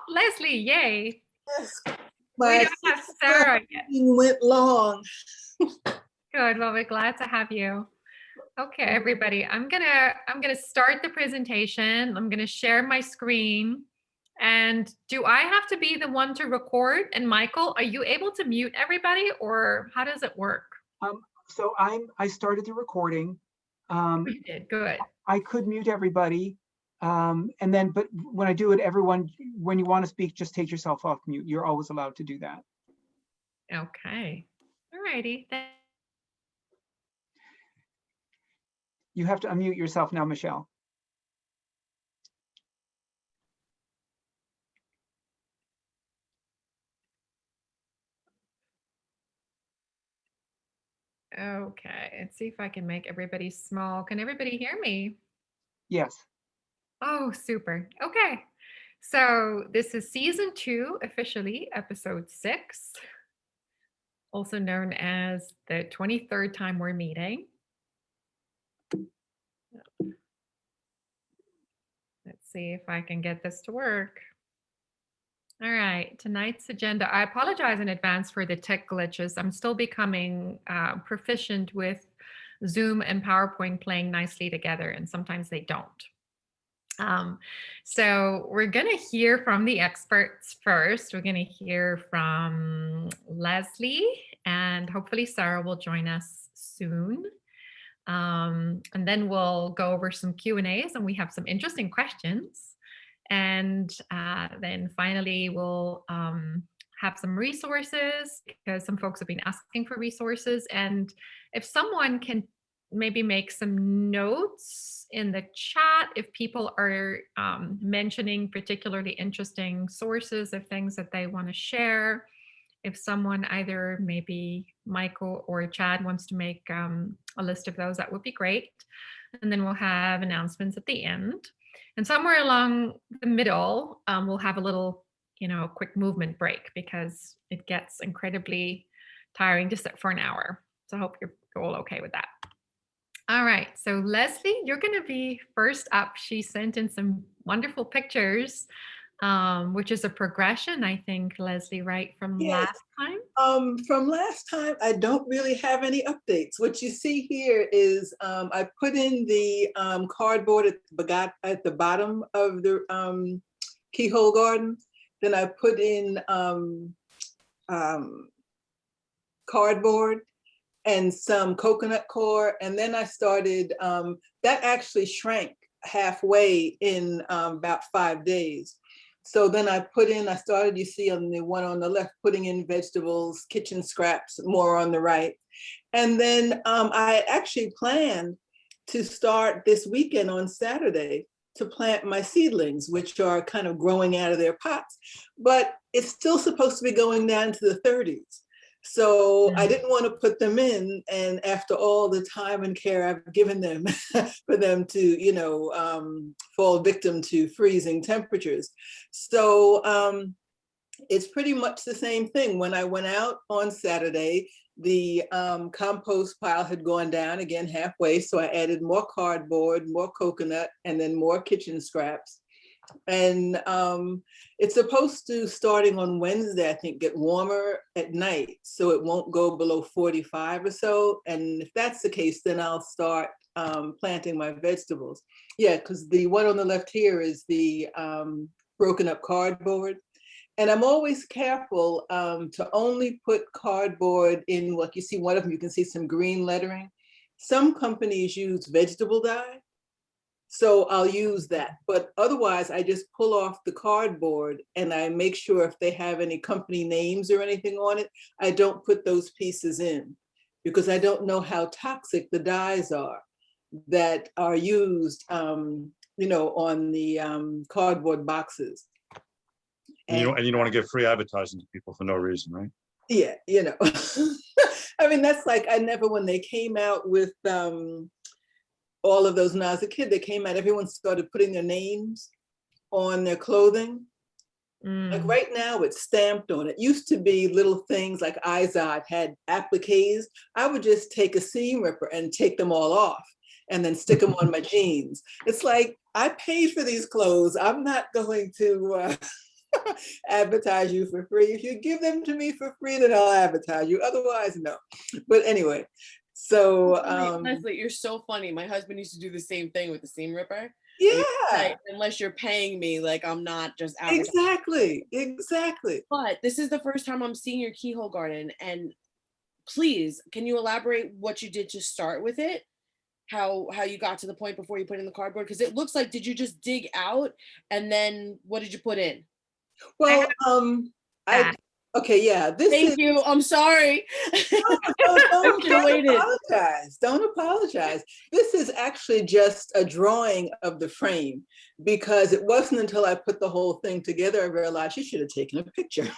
Leslie, yay. Yes, We my don't have Sarah yet. meeting went long. Good. Well, we're glad to have you. Okay, everybody, I'm gonna start the presentation. I'm gonna share my screen. And do I have to be the one to record? And Michael, are you able to mute everybody, or how does it work? So I started the recording. You did. Good. I could mute everybody. But when I do it, everyone, when you want to speak, just take yourself off mute. You're always allowed to do that. Okay. All righty. You have to unmute yourself now, Michelle. Okay, let's see if I can make everybody small. Can everybody hear me? Yes. Oh, super. Okay. So this is season 2, officially episode 6, also known as the 23rd time we're meeting. Let's see if I can get this to work. All right, tonight's agenda. I apologize in advance for the tech glitches. I'm still becoming proficient with Zoom and PowerPoint playing nicely together, and sometimes they don't. So we're going to hear from the experts first. We're going to hear from Leslie, and hopefully Sarah will join us soon. And then we'll go over some Q&As, and we have some interesting questions. And then finally, we'll have some resources, because some folks have been asking for resources. And if someone can maybe make some notes in the chat, if people are mentioning particularly interesting sources of things that they want to share. If someone, either maybe Michael or Chad, wants to make a list of those, that would be great. And then we'll have announcements at the end. And somewhere along the middle, we'll have a little, quick movement break, because it gets incredibly tiring to sit for an hour. So I hope you're all okay with that. All right, so Leslie, you're going to be first up. She sent in some wonderful pictures, which is a progression, I think, Leslie, right, from last time? From last time, I don't really have any updates. What you see here is I put in the cardboard at the bottom of the keyhole garden. Then I put in cardboard and some coconut core. And then I started, that actually shrank halfway in about 5 days. So then I started, you see on the one on the left, putting in vegetables, kitchen scraps, more on the right. And then I actually planned to start this weekend on Saturday to plant my seedlings, which are kind of growing out of their pots, but it's still supposed to be going down to the 30s. So I didn't want to put them in, and after all the time and care I've given them for them to, fall victim to freezing temperatures. So it's pretty much the same thing. When I went out on Saturday, the compost pile had gone down again halfway. So I added more cardboard, more coconut, and then more kitchen scraps. And it's supposed to, starting on Wednesday, I think, get warmer at night, so it won't go below 45 or so. And if that's the case, then I'll start planting my vegetables. Yeah, because the one on the left here is the broken up cardboard. And I'm always careful to only put cardboard in, like you see one of them, you can see some green lettering. Some companies use vegetable dye, so I'll use that. But otherwise, I just pull off the cardboard and I make sure if they have any company names or anything on it, I don't put those pieces in, because I don't know how toxic the dyes are that are used, on the cardboard boxes. And you don't want to give free advertising to people for no reason, right? Yeah, I mean, that's like, when they came out with all of those, when I was a kid, they came out, everyone started putting their names on their clothing. Like right now it's stamped on. It used to be little things like Izod had appliques. I would just take a seam ripper and take them all off and then stick them on my jeans. It's like, I paid for these clothes. I'm not going to advertise you for free. If you give them to me for free, then I'll advertise you. Otherwise, no. But anyway, so Leslie, you're so funny. My husband used to do the same thing with the seam ripper. yeah, Like, unless you're paying me, like I'm not just advertising. exactly. But this is the first time I'm seeing your keyhole garden, and please, can you elaborate what you did to start with it? How you got to the point before you put in the cardboard? Because it looks like, did you just dig out and then what did you put in? Well, that. okay, yeah, this is. Thank you. I'm sorry. Don't should've waited. apologize. Don't apologize. This is actually just a drawing of the frame, because it wasn't until I put the whole thing together I realized you should have taken a picture.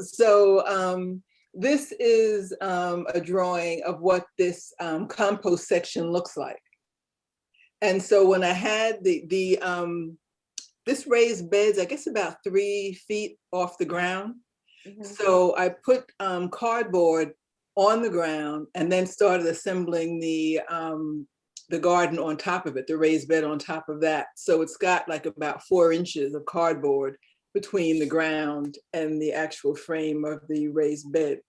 So this is a drawing of what this compost section looks like. And so when I had this raised beds, I guess about 3 feet off the ground. Mhm. So I put cardboard on the ground and then started assembling the garden on top of it, the raised bed on top of that. So it's got like about 4 inches of cardboard between the ground and the actual frame of the raised bed.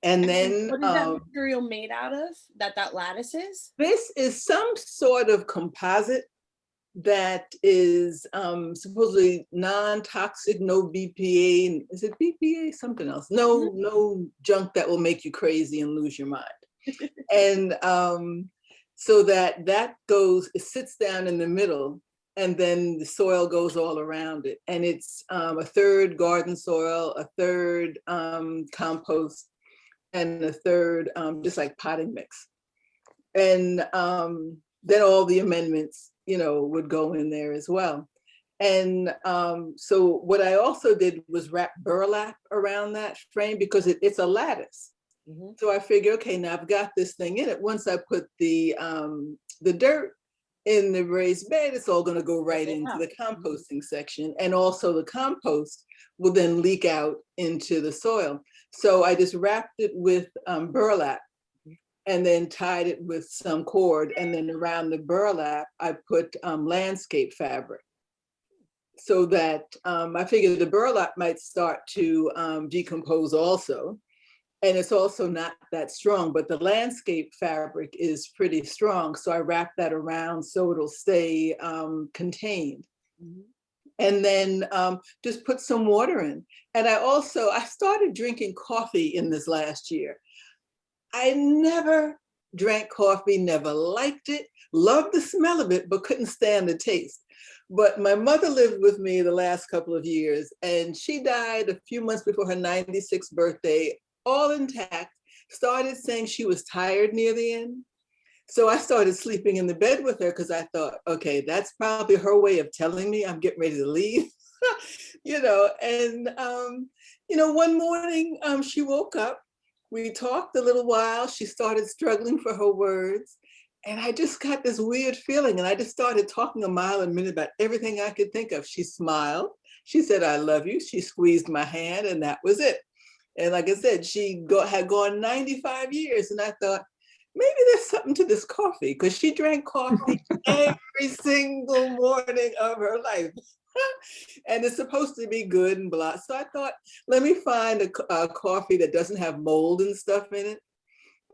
And then what is that material made out of? That lattice is? this is some sort of composite that is supposedly non-toxic, no BPA. Is it BPA? Something else. No junk that will make you crazy and lose your mind. And so that goes, it sits down in the middle, and then the soil goes all around it. And it's a third garden soil, a third compost, and a third just like potting mix. And then all the amendments, would go in there as well. And so what I also did was wrap burlap around that frame, because it's a lattice. Mm-hmm. So I figure, okay, now I've got this thing in it. Once I put the dirt in the raised bed, it's all going to go right into the composting section. And also the compost will then leak out into the soil. So I just wrapped it with burlap, and then tied it with some cord. And then around the burlap, I put landscape fabric, so that I figured the burlap might start to decompose also. And it's also not that strong, but the landscape fabric is pretty strong. So I wrap that around so it'll stay contained. Mm-hmm. And then just put some water in. And I started drinking coffee in this last year. I never drank coffee, never liked it, loved the smell of it, but couldn't stand the taste. But my mother lived with me the last couple of years, and she died a few months before her 96th birthday, all intact, started saying she was tired near the end. So I started sleeping in the bed with her, because I thought, okay, that's probably her way of telling me I'm getting ready to leave. And one morning she woke up. We talked a little while. She started struggling for her words. And I just got this weird feeling. And I just started talking a mile a minute about everything I could think of. She smiled. She said, I love you. She squeezed my hand, and that was it. And like I said, she had gone 95 years. And I thought, maybe there's something to this coffee, because she drank coffee every single morning of her life. And it's supposed to be good and blah. So I thought, let me find a coffee that doesn't have mold and stuff in it,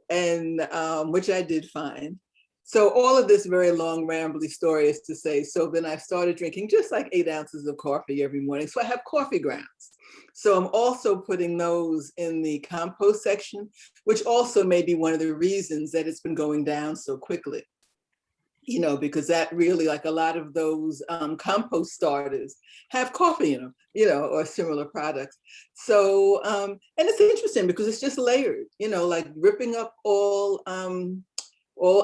and which I did find. So all of this very long, rambly story is to say, so then I started drinking just like 8 ounces of coffee every morning. So I have coffee grounds. So I'm also putting those in the compost section, which also may be one of the reasons that it's been going down so quickly. Because that really, like a lot of those compost starters have coffee in them, or similar products. So, and it's interesting because it's just layered, like ripping up all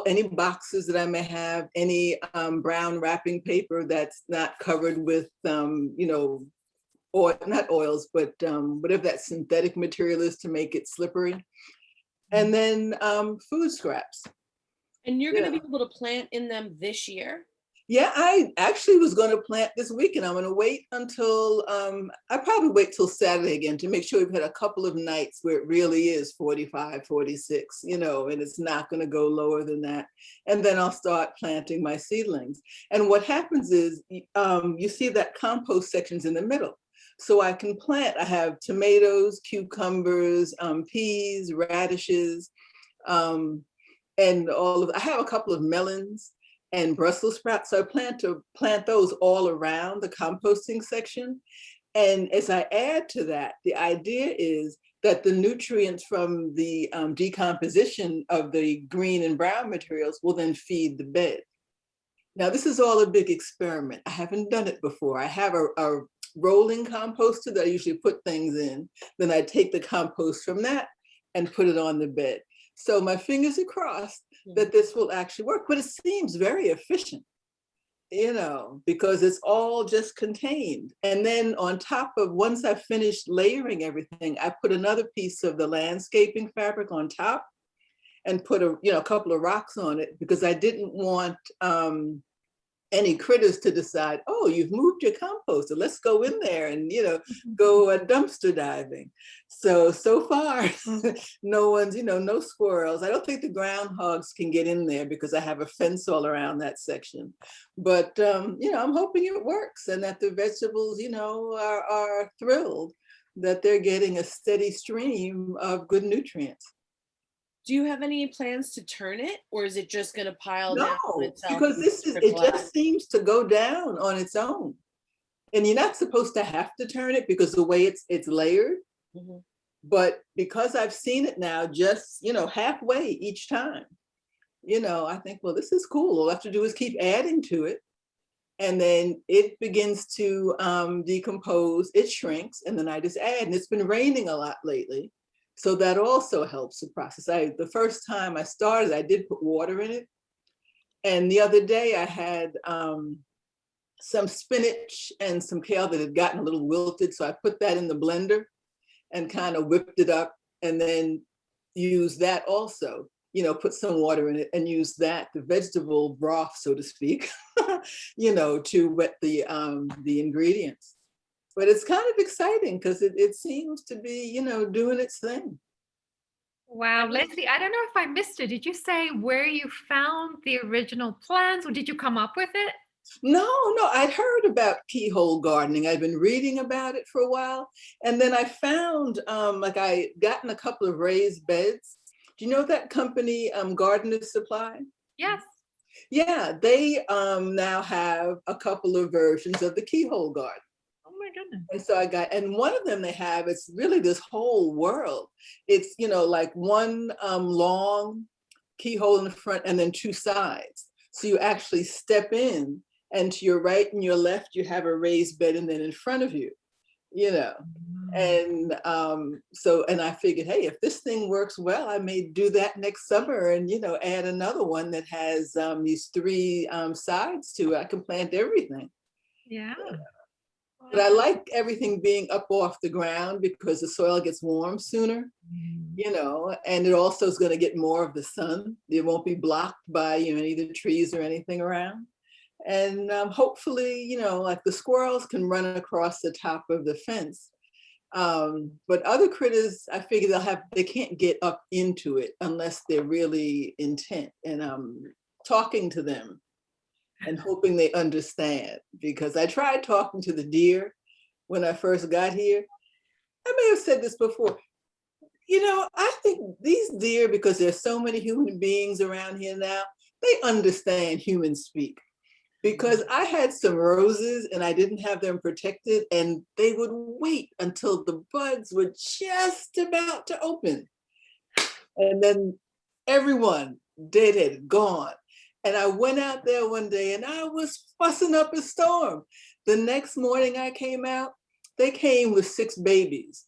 any boxes that I may have, any brown wrapping paper that's not covered with, or not oils, but whatever that synthetic material is to make it slippery. And then food scraps. And you're going to be able to plant in them this year? Yeah, I actually was going to plant this week, and I'm going to wait until I probably wait till Saturday again to make sure we've had a couple of nights where it really is 45, 46, you know, and it's not going to go lower than that. And then I'll start planting my seedlings. And what happens is you see that compost section's in the middle. So I can plant, I have tomatoes, cucumbers, peas, radishes, and I have a couple of melons and Brussels sprouts. So I plan to plant those all around the composting section. And as I add to that, the idea is that the nutrients from the decomposition of the green and brown materials will then feed the bed. Now, this is all a big experiment. I haven't done it before. I have a rolling composter that I usually put things in. Then I take the compost from that and put it on the bed. So my fingers are crossed that this will actually work, but it seems very efficient, you know, because it's all just contained. And then on top of, once I've finished layering everything, I put another piece of the landscaping fabric on top and put a couple of rocks on it, because I didn't want any critters to decide, oh, you've moved your composter, let's go in there and, go dumpster diving. So far, no one's, no squirrels. I don't think the groundhogs can get in there because I have a fence all around that section. But, I'm hoping it works and that the vegetables, are thrilled that they're getting a steady stream of good nutrients. Do you have any plans to turn it, or is it just going to pile down on No, itself? because it just seems to go down on its own. And you're not supposed to have to turn it because the way it's layered. Mm-hmm. But because I've seen it now just, halfway each time, I think, well, this is cool. All I have to do is keep adding to it. And then it begins to decompose, it shrinks, and then I just add. And it's been raining a lot lately. So that also helps the process. The first time I started, I did put water in it. And the other day I had some spinach and some kale that had gotten a little wilted. So I put that in the blender and kind of whipped it up, and then used that also, put some water in it and use that, the vegetable broth, so to speak, to wet the ingredients. But it's kind of exciting because it seems to be, doing its thing. Wow, Leslie, I don't know if I missed it. Did you say where you found the original plans, or did you come up with it? No, I'd heard about keyhole gardening. I'd been reading about it for a while. And then I found, I gotten a couple of raised beds. Do you know that company, Gardener's Supply? Yes. Yeah, they now have a couple of versions of the keyhole garden. Oh my goodness. And so and one of them they have, it's really this whole world. It's, like one long keyhole in the front and then two sides. So you actually step in, and to your right and your left, you have a raised bed, and then in front of you, And and I figured, hey, if this thing works well, I may do that next summer and, add another one that has these three sides to it. I can plant everything. Yeah. But I like everything being up off the ground because the soil gets warm sooner, and it also is going to get more of the sun. It won't be blocked by, any of the trees or anything around. And hopefully, like the squirrels can run across the top of the fence. But other critters, I figure they can't get up into it unless they're really intent. And I'm talking to them and hoping they understand, because I tried talking to the deer when I first got here. I may have said this before. I think these deer, because there's so many human beings around here now, they understand human speak. Because I had some roses and I didn't have them protected, and they would wait until the buds were just about to open. And then everyone dead, gone. And I went out there one day and I was fussing up a storm. The next morning I came out, they came with 6 babies.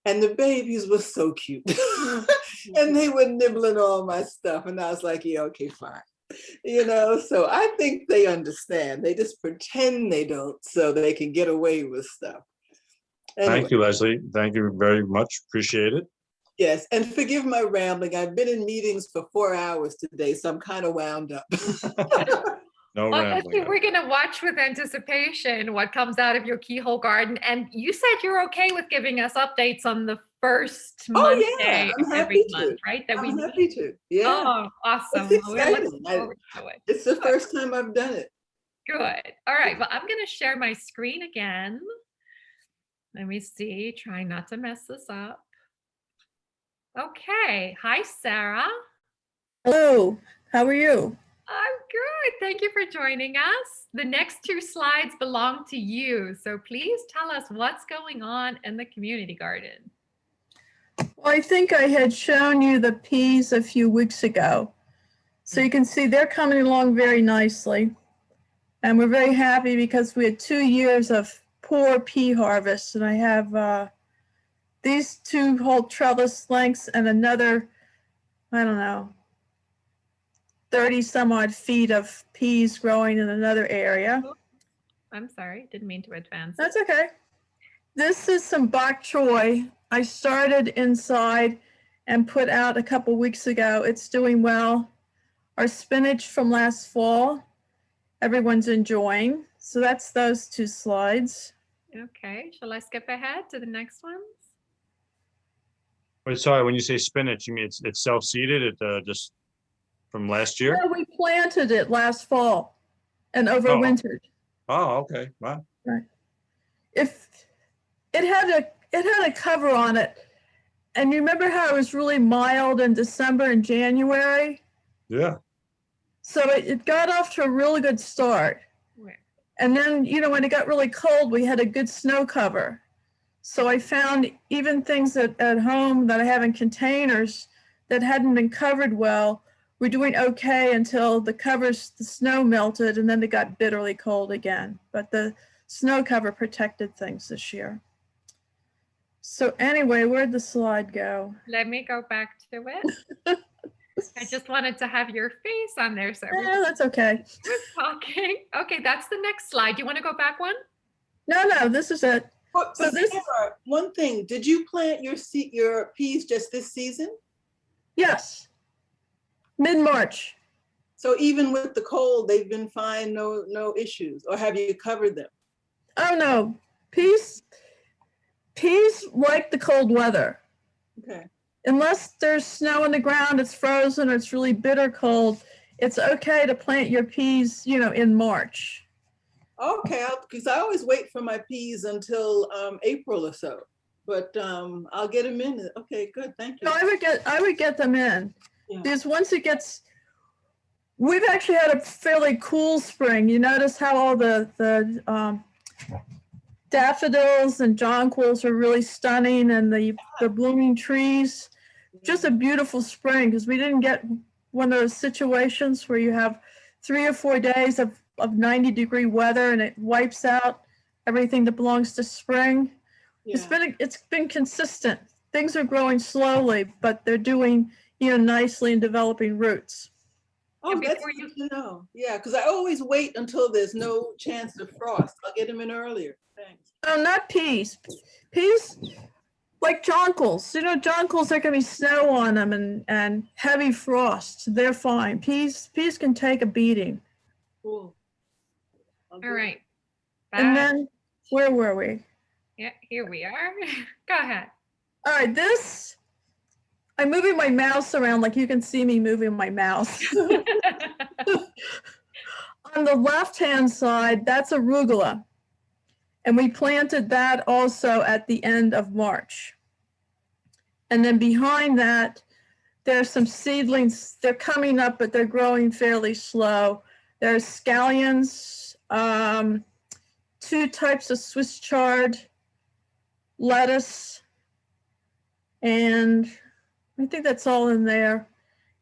And the babies were so cute. And they were nibbling all my stuff. And I was like, yeah, okay, fine. So I think they understand. They just pretend they don't so they can get away with stuff. Anyway. Thank you, Leslie. Thank you very much. Appreciate it. Yes, and forgive my rambling. I've been in meetings for 4 hours today, so I'm kind of wound up. No Well, rambling. Leslie, we're going to watch with anticipation what comes out of your keyhole garden. And you said you're okay with giving us updates on the first Oh, yeah, Monday I'm of every happy month, to. right? That we I'm meet. happy to. Yeah, Oh, awesome. it's Well, we're looking exciting. forward to it. It's the Good. first time I've done it. Good. All right. Well, I'm going to share my screen again. Let me see. Try not to mess this up. Okay. Hi, Sarah. Hello, how are you? I'm good. Thank you for joining us. The next two slides belong to you. So please tell us what's going on in the community garden. Well, I think I had shown you the peas a few weeks ago. So you can see they're coming along very nicely. And we're very happy because we had 2 years of poor pea harvest. And I have these 2 whole trellis lengths and another, I don't know, 30 some odd feet of peas growing in another area. I'm sorry, didn't mean to advance. That's okay. This is some bok choy. I started inside and put out a couple weeks ago. It's doing well. Our spinach from last fall, everyone's enjoying. So that's those 2 slides. Okay, shall I skip ahead to the next ones? Wait, sorry, when you say spinach, you mean it's self-seeded, just from last year? Yeah, we planted it last fall and overwintered. Oh, okay, wow. If it had a cover on it, and you remember how it was really mild in December and January? Yeah, So it got off to a really good start. Where? And then, when it got really cold, we had a good snow cover. So I found even things at home that I have in containers that hadn't been covered well were doing okay until the snow melted, and then it got bitterly cold again. But the snow cover protected things this year. So anyway, where'd the slide go? Let me go back to it. I just wanted to have your face on there, so Yeah, that's okay. we're talking. Okay, that's the next slide. Do you want to go back one? No, this is it. But So this- Sarah, one thing, did you plant your peas just this season? Yes, mid-March. So even with the cold, they've been fine, no issues, or have you covered them? Oh no, peas like the cold weather. Okay, Unless there's snow on the ground, it's frozen, or it's really bitter cold, it's okay to plant your peas, in March. okay, because I always wait for my peas until April or so, but I'll get them in. Okay, good, thank you. No, I would get them in. Yeah. Because once we've actually had a fairly cool spring. You notice how all the daffodils and jonquils are really stunning, and the blooming trees. Just a beautiful spring, because we didn't get one of those situations where you have 3 or 4 days of 90-degree weather and it wipes out everything that belongs to spring. Yeah. It's been consistent. Things are growing slowly, but they're doing nicely and developing roots. Oh, And that's before good to know. Yeah, because I always wait until there's no chance of frost. I'll get them in earlier. Thanks. Oh, not peas. Peas, like jonquils. Jonquils, there can be snow on them and heavy frost. They're fine. Peas can take a beating. Cool. I'll do All it. right. And Back. then, where were we? Yeah, here we are. Go ahead. All right, I'm moving my mouse around like you can see me moving my mouse. On the left-hand side, that's arugula. And we planted that also at the end of March. And then behind that, there's some seedlings. They're coming up, but they're growing fairly slow. There's scallions, 2 types of Swiss chard, lettuce, and I think that's all in there.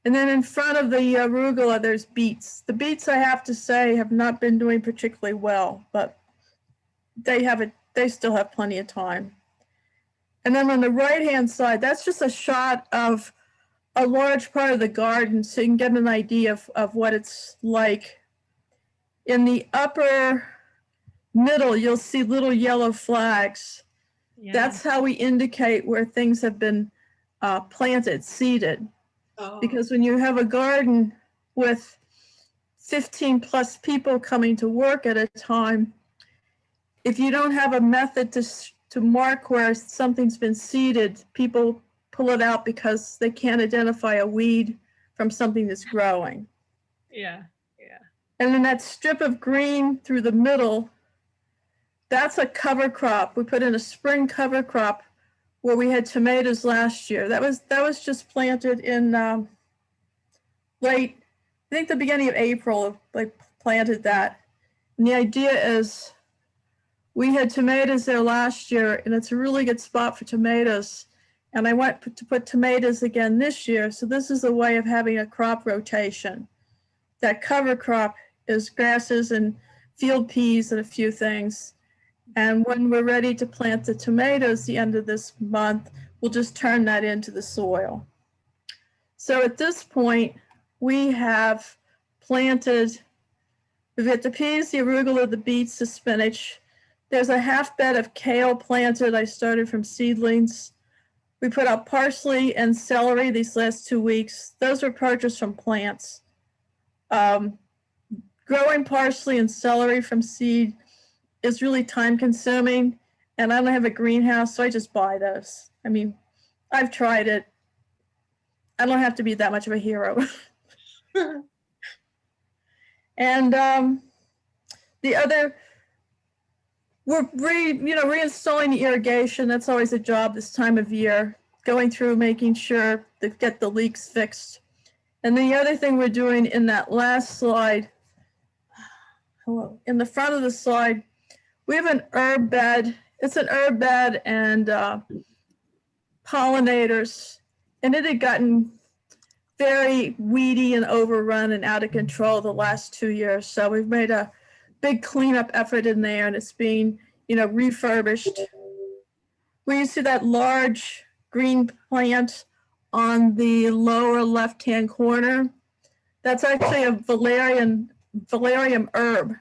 And then in front of the arugula, there's beets. The beets, I have to say, have not been doing particularly well, but they still have plenty of time. And then on the right-hand side, that's just a shot of a large part of the garden, so you can get an idea of what it's like. In the upper middle, you'll see little yellow flags. Yeah. That's how we indicate where things have been planted, seeded. Oh, Because when you have a garden with 15 plus people coming to work at a time, if you don't have a method to mark where something's been seeded, people pull it out because they can't identify a weed from something that's growing. Yeah. And then that strip of green through the middle, that's a cover crop. We put in a spring cover crop where we had tomatoes last year. That was just planted in late, I think the beginning of April, I planted that. And the idea is we had tomatoes there last year, and it's a really good spot for tomatoes. And I want to put tomatoes again this year. So this is a way of having a crop rotation. That cover crop is grasses and field peas and a few things. And when we're ready to plant the tomatoes the end of this month, we'll just turn that into the soil. So at this point, we have planted, we've got the peas, the arugula, the beets, the spinach. There's a half bed of kale planted. I started from seedlings. We put out parsley and celery these last 2 weeks. Those were purchased from plants. Growing parsley and celery from seed is really time consuming, and I don't have a greenhouse, so I just buy those. I mean, I've tried it. I don't have to be that much of a hero. And the other, we're reinstalling the irrigation. That's always a job this time of year, going through making sure to get the leaks fixed. And the other thing we're doing in that last slide, in the front of the slide, we have an herb bed. It's an herb bed and pollinators, and it had gotten very weedy and overrun and out of control the last 2 years. So we've made a big cleanup effort in there, and it's being, refurbished. We see that large green plant on the lower left-hand corner. That's actually a valerian herb.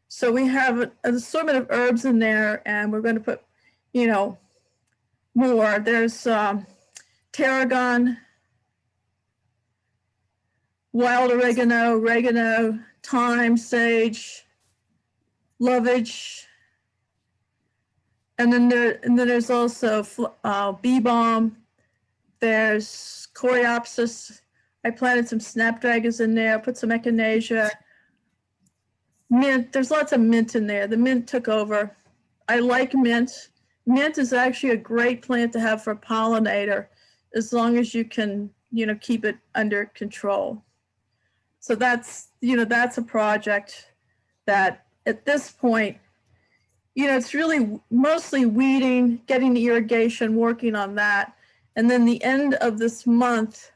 So we have an assortment of herbs in there, and we're going to put, more. There's tarragon, wild oregano, thyme, sage, lovage, and then there's also bee balm. There's coreopsis. I planted some snapdragons in there, put some echinacea. Mint, there's lots of mint in there. The mint took over. I like mint. Mint is actually a great plant to have for a pollinator, as long as you can, keep it under control. So that's a project that at this point, it's really mostly weeding, getting the irrigation, working on that. And then the end of this month,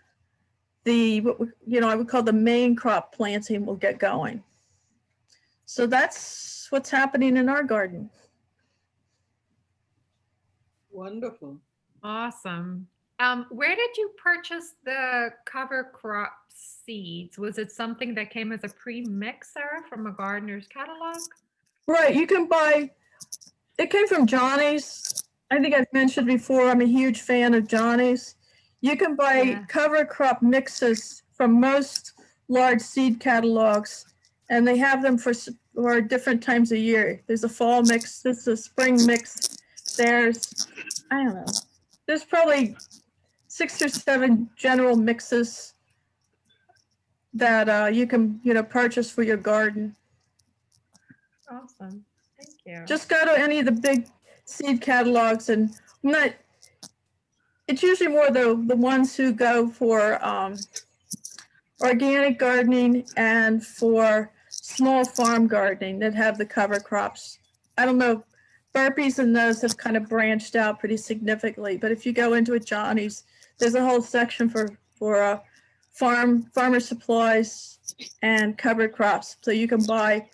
I would call the main crop planting will get going. So that's what's happening in our garden. Wonderful. Awesome. Where did you purchase the cover crop seeds? Was it something that came as a pre-mix, Sarah, from a gardener's catalog? Right, you can buy, it came from Johnny's. I think I've mentioned before, I'm a huge fan of Johnny's. You can buy cover crop mixes from most large seed catalogs, and they have them for different times of year. There's a fall mix, this is a spring mix. There's probably 6 or 7 general mixes that you can, purchase for your garden. Awesome. Thank you. Just go to any of the big seed catalogs, and it's usually more the ones who go for organic gardening and for small farm gardening that have the cover crops. I don't know, Burpees and those have kind of branched out pretty significantly, but if you go into a Johnny's, there's a whole section for farmer supplies and cover crops. So you can buy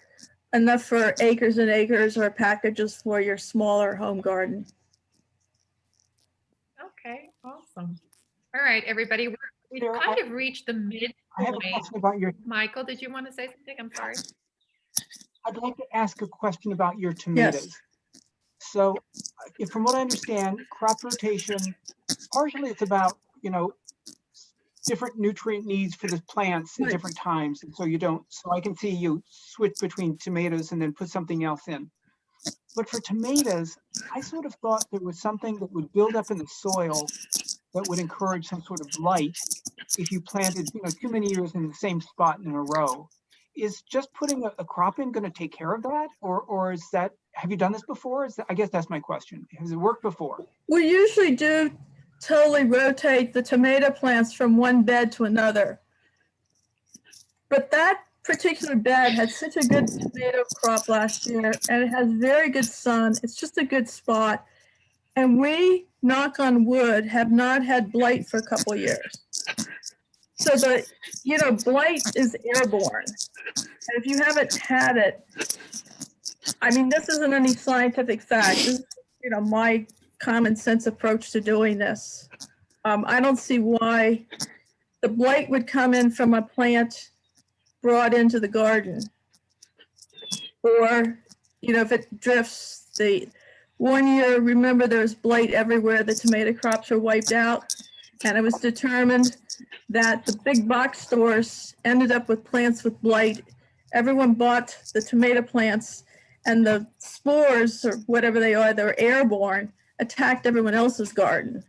enough for acres and acres or packages for your smaller home garden. Okay, awesome. All right, everybody, we've Sarah, kind of reached the I have a midpoint. question about your, Michael, did you want to say something? I'm sorry. I'd like to ask a question about your tomatoes. So from what I understand, crop rotation, partially it's about, different nutrient needs for the plants at Right. different times. And so you don't, so I can see you switch between tomatoes and then put something else in. But for tomatoes, I sort of thought there was something that would build up in the soil that would encourage some sort of blight if you planted, too many years in the same spot in a row. Is just putting a crop in going to take care of that? Or is that, have you done this before? I guess that's my question. Has it worked before? We usually do totally rotate the tomato plants from one bed to another. But that particular bed had such a good tomato crop last year, and it has very good sun. It's just a good spot. And we, knock on wood, have not had blight for a couple of years. So blight is airborne. And if you haven't had it, I mean, this isn't any scientific fact. This is, my common sense approach to doing this. I don't see why the blight would come in from a plant brought into the garden. Or, if it drifts. One year, remember, there was blight everywhere. The tomato crops were wiped out. And it was determined that the big box stores ended up with plants with blight. Everyone bought the tomato plants, and the spores, or whatever they are, they're airborne, attacked everyone else's garden.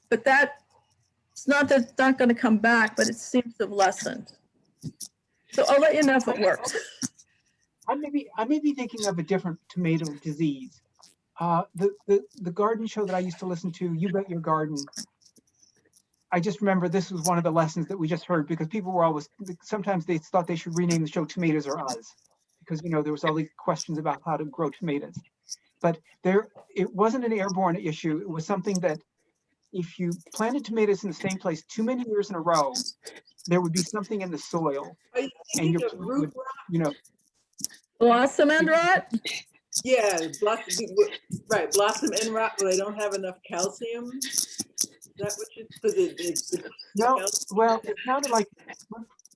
But it's not that it's not going to come back, but it seems to have lessened. So I'll let you know if it works. I may be thinking of a different tomato disease. The garden show that I used to listen to, You Bet Your Garden. I just remember this was one of the lessons that we just heard, because people were sometimes they thought they should rename the show Tomatoes or Us, because there was all these questions about how to grow tomatoes. But it wasn't an airborne issue. It was something that if you planted tomatoes in the same place too many years in a row, there would be something in the soil. Are you And thinking your of plant root would, rot? Blossom end rot? Yeah, right, blossom end rot, where they don't have enough calcium. Is that what you, because No, well, it sounded like,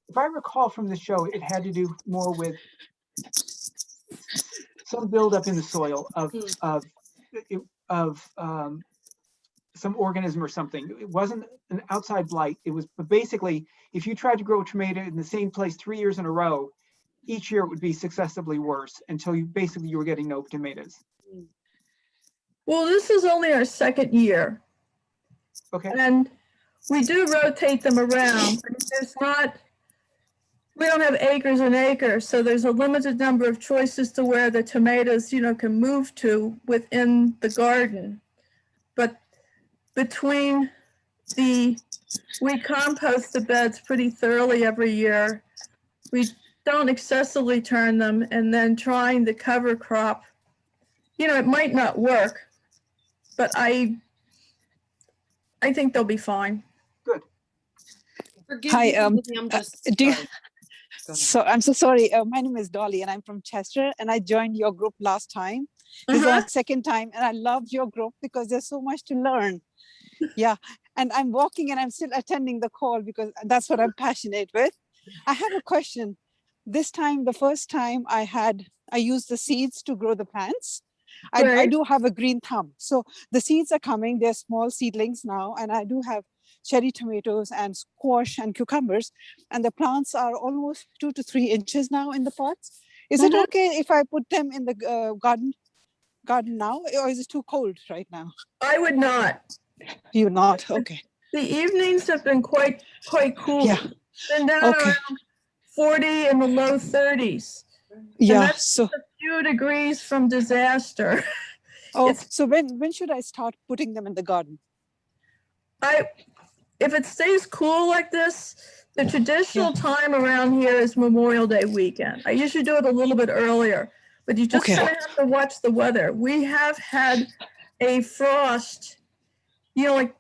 if I recall from the show, it had to do more with some buildup in the soil of some organism or something. It wasn't an outside blight. It was, but basically, if you tried to grow a tomato in the same place 3 years in a row, each year it would be successively worse until you were getting no tomatoes. Well, this is only our second year. Okay. And we do rotate them around. We don't have acres and acres, so there's a limited number of choices to where the tomatoes, can move to within the garden. But we compost the beds pretty thoroughly every year. We don't excessively turn them, and then trying the cover crop, it might not work, but I think they'll be fine. Good. Forgive Hi, me, Lizzie, I'm just do you- sorry. Go ahead. So I'm so sorry. My name is Dolly and I'm from Chester, and I joined your group last time. This is Uh-huh. my second time, and I loved your group because there's so much to learn. Yeah. And I'm walking and I'm still attending the call because that's what I'm passionate with. I have a question. This time, the first time I used the seeds to grow the plants. I Right. do have a green thumb. So the seeds are coming. They're small seedlings now. And I do have cherry tomatoes and squash and cucumbers. And the plants are almost 2 to 3 inches now in the pots. Is it Mhm. okay if I put them in the garden now, or is it too cold right now? I would not. You're not? Okay. The evenings have been quite cool. Yeah. Been down Okay. around 40 in the low 30s. Yeah. that's- So, A few degrees from disaster. so when should I start putting them in the garden? If it stays cool like this, the traditional time around here is Memorial Day weekend. I usually do it a little bit earlier, but you just Okay. kind of have to watch the weather. We have had a frost, like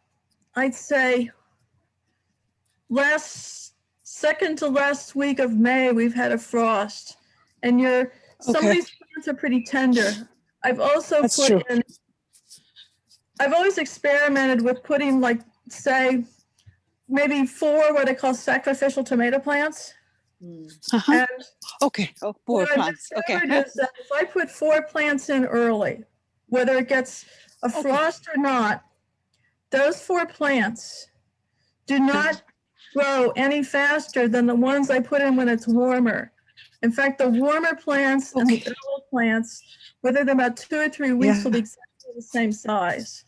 I'd say second to last week of May, we've had a frost, and some of Okay. these plants are pretty tender. I've also That's put true. in, I've always experimented with putting, like, say, maybe 4 what I call sacrificial tomato plants. Uh-huh. And Okay. Oh, poor what I've plants. Okay. discovered is that if I put 4 plants in early, whether it gets a frost or not, those 4 plants do not grow any faster than the ones I put in when it's warmer. In fact, the warmer plants and the Okay. early plants, within about 2 or 3 weeks, Yeah. will be exactly the same size.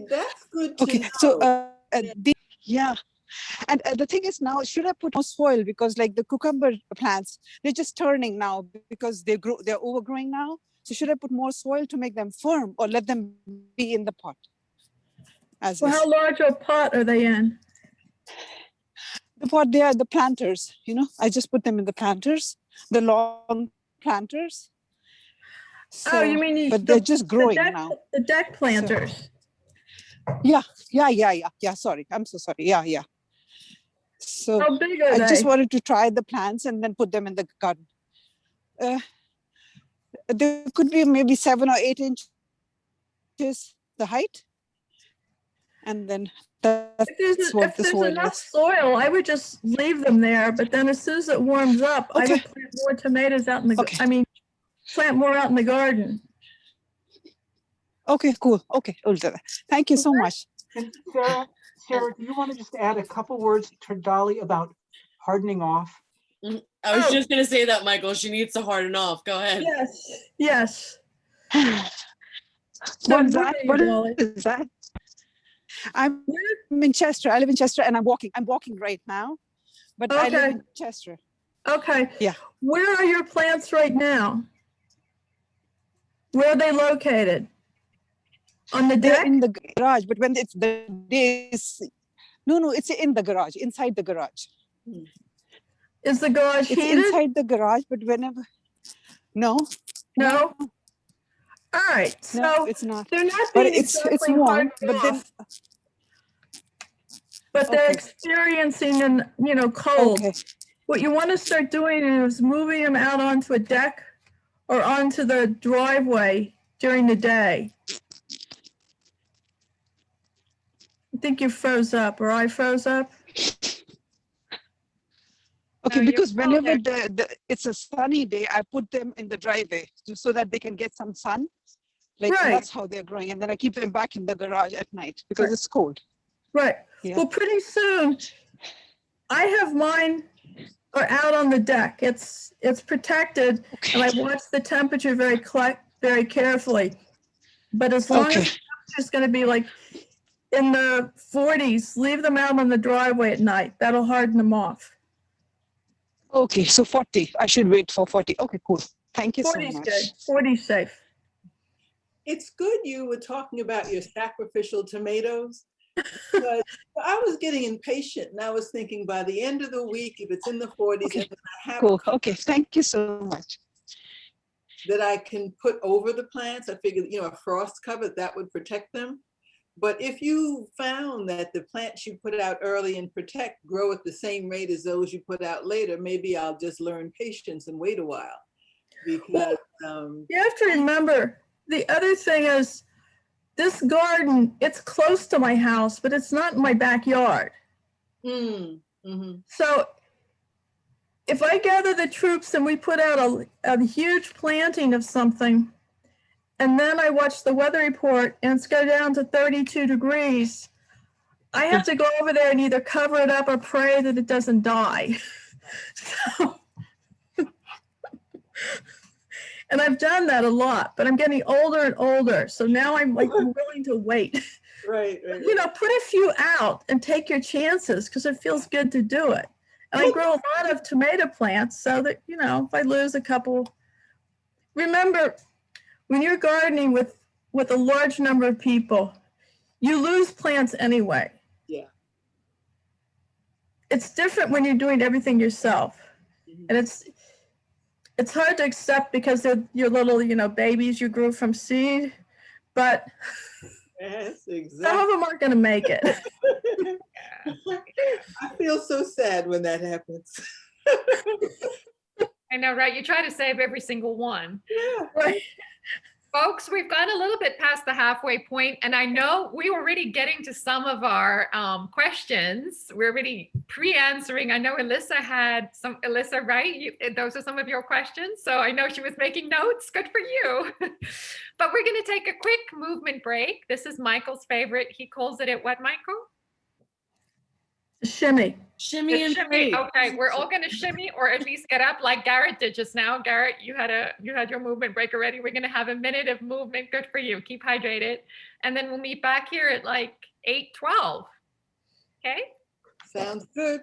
That's good to Okay, know. so yeah, and the thing is now, should I put more soil, because like the cucumber plants, they're just turning now because they're overgrowing now. So should I put more soil to make them firm, or let them be in the pot as Well, is? how large a pot are they in? The pot, they are the planters. I just put them in the planters, the long planters. Oh, you So, mean but they're just growing now. the deck planters? Yeah. Sorry, I'm so sorry. Yeah. So How big are I just they? wanted to try the plants and then put them in the garden. There could be maybe 7 or 8 inches the height, and then that's what If the there's soil enough is. soil, I would just leave them there, but then as soon as it warms up, I Okay. would plant more tomatoes out in the, Okay. I mean, plant more out in the garden. Okay, cool. Okay, I'll do that. Thank you so much. And Sarah, do you want to just add a couple words to Dolly about hardening off? I was Oh. just gonna say that, Michael. She needs to harden off. Go ahead. Yes. What is where that? are you, What Dolly? is that? I'm in Chester. I live in Chester, and I'm walking right now, but I live Okay. in Chester. Okay. Yeah. Where are your plants right now? Where are they located? On the They're deck? in the garage, but when it's the days, no, it's in the garage, inside the garage. Is the garage It's heated? inside the garage, but whenever, no, No? All right, no, so it's not. they're not But being it's exactly warm. hardened But then, off, but they're okay. experiencing cold. Okay, What you want to start doing is moving them out onto a deck or onto the driveway during the day. I think you froze up, or I froze up. okay, you're because still whenever there. it's a sunny day, I put them in the driveway so that they can get some sun. Like, Right. that's how they're growing, and then I keep them back in the garage at night because Right. it's cold. Right. Yeah. Well, pretty soon, I have mine are out on the deck. It's protected, and I watch the temperature very carefully. But as long Okay. as the temperature's going to be like in the 40s, leave them out on the driveway at night. That'll harden them off. Okay, so 40. I should wait for 40. Okay, cool. Thank you so 40's much. good. 40's safe. It's good you were talking about your sacrificial tomatoes. But I was getting impatient, and I was thinking by the end of the week, if it's in the 40s, Okay, and then I have Cool. Okay, thank you so much. that I can put over the plants, I figured, a frost cover, that would protect them. But if you found that the plants you put out early and protect grow at the same rate as those you put out later, maybe I'll just learn patience and wait a while. Because You have to remember, the other thing is, this garden, it's close to my house, but it's not in my backyard. So if I gather the troops and we put out a huge planting of something, and then I watch the weather report and it's go down to 32 degrees, I have to go over there and either cover it up or pray that it doesn't die. So, and I've done that a lot, but I'm getting older and older. So now I'm like willing to wait. right. Put a few out and take your chances because it feels good to do it. And I grow a lot of tomato plants so that, if I lose a couple, remember when you're gardening with a large number of people, you lose plants anyway. Yeah. It's different when you're doing everything yourself. And it's hard to accept because they're your little, babies you grew from seed, but Yes, some of exactly. them aren't going to make it. I feel so sad when that happens. I know, right? You try to save every single one. Yeah. Right. Folks, we've gone a little bit past the halfway point, and I know we were already getting to some of our questions. We're already pre-answering. I know Alyssa had some. Alyssa, right? Those are some of your questions. So I know she was making notes. Good for you. But we're going to take a quick movement break. This is Michael's favorite. He calls it what, Michael? Shimmy. Shimmy The and shimmy. shake. Okay, we're all gonna shimmy or at least get up like Garrett did just now. Garrett, you had your movement break already. We're gonna have a minute of movement. Good for you. Keep hydrated. And then we'll meet back here at like 8:12. Okay? Sounds good.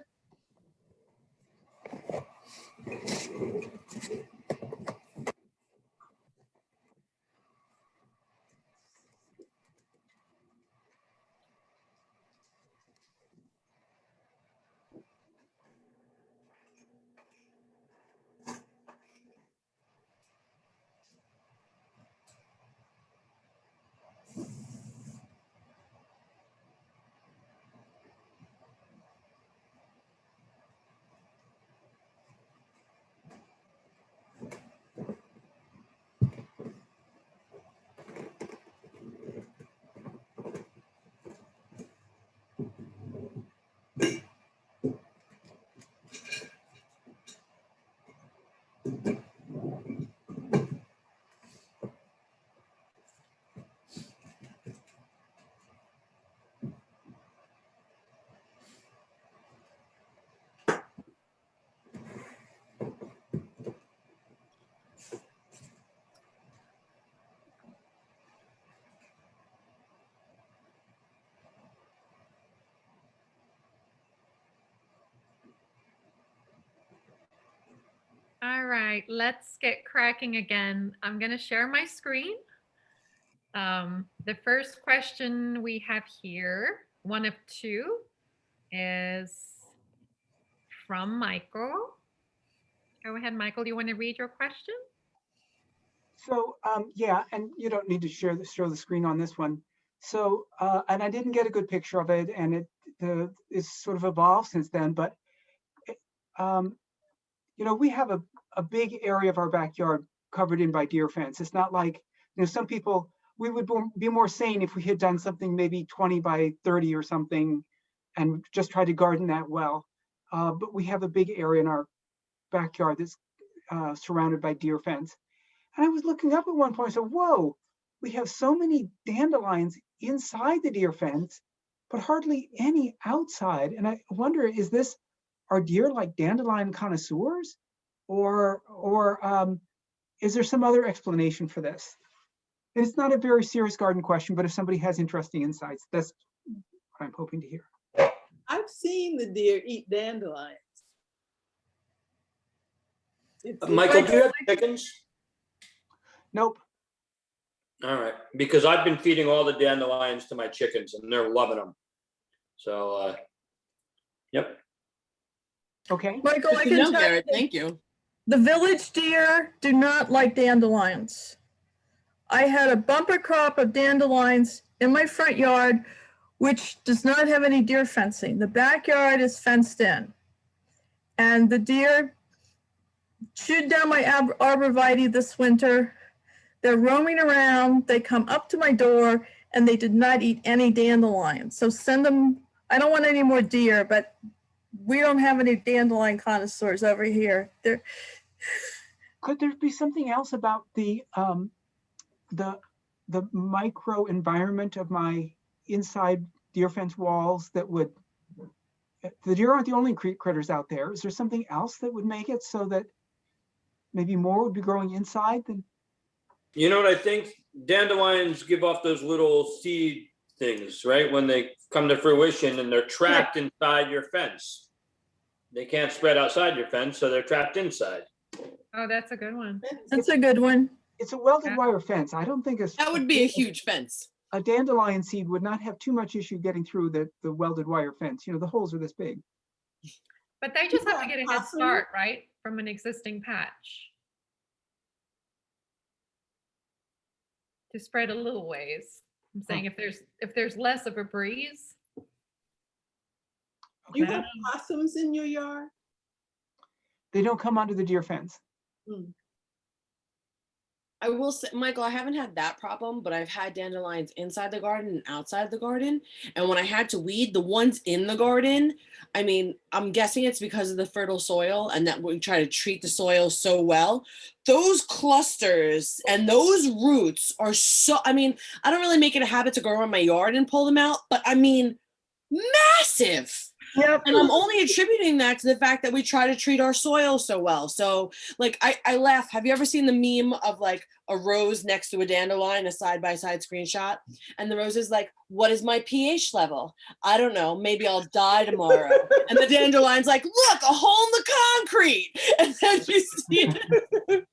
All right, let's get cracking again. I'm gonna share my screen. The first question we have here, one of two, is from Michael. Go ahead, Michael. Do you want to read your question? So, yeah, and you don't need to show the screen on this one. So, and I didn't get a good picture of it, and it's sort of evolved since then. But, you know, we have a big area of our backyard covered in by deer fence. It's not like, you know, some people, we would be more sane if we had done something maybe 20 by 30 or something and just tried to garden that well. But we have a big area in our backyard that's surrounded by deer fence. And I was looking up at one point, so whoa, we have so many dandelions inside the deer fence, but hardly any outside. And I wonder, are deer like dandelion connoisseurs? Or is there some other explanation for this? And it's not a very serious garden question, but if somebody has interesting insights, that's what I'm hoping to hear. I've seen the deer eat dandelions. Michael, do you have chickens? Nope. All right, because I've been feeding all the dandelions to my chickens and they're loving them. So, yep. Okay. Michael, I Good to can know, tell you Garrett. that Thank you. the village deer do not like dandelions. I had a bumper crop of dandelions in my front yard, which does not have any deer fencing. The backyard is fenced in. And the deer chewed down my arborvitae this winter. They're roaming around. They come up to my door and they did not eat any dandelions. So send them. I don't want any more deer, but we don't have any dandelion connoisseurs over here. Could there be something else about the micro environment of my inside deer fence walls that would, the deer aren't the only critters out there. Is there something else that would make it so that maybe more would be growing inside than? You know what I think? Dandelions give off those little seed things, right? When they come to fruition and they're trapped inside your fence. They can't spread outside your fence, so they're trapped inside. Oh, that's a good one. That's a good one. It's a welded Yeah. wire fence. I don't think That would be a huge fence. a dandelion seed would not have too much issue getting through the welded wire fence. You know, the holes are this big. But they just have to get a head Possum? start, right? From an existing patch. To spread a little ways. I'm saying if there's less of a breeze. You Okay. have possums in your yard? They don't come onto the deer fence. I will say, Michael, I haven't had that problem, but I've had dandelions inside the garden and outside the garden. And when I had to weed the ones in the garden, I mean, I'm guessing it's because of the fertile soil and that we try to treat the soil so well. Those clusters and those roots are so, I mean, I don't really make it a habit to go around my yard and pull them out, but I mean, massive. Yep. And I'm only attributing that to the fact that we try to treat our soil so well. So like I laugh. Have you ever seen the meme of like a rose next to a dandelion, a side-by-side screenshot? And the rose is like, what is my pH level? I don't know. Maybe I'll die tomorrow. And the dandelion's like, look, a hole in the concrete. And then you see it.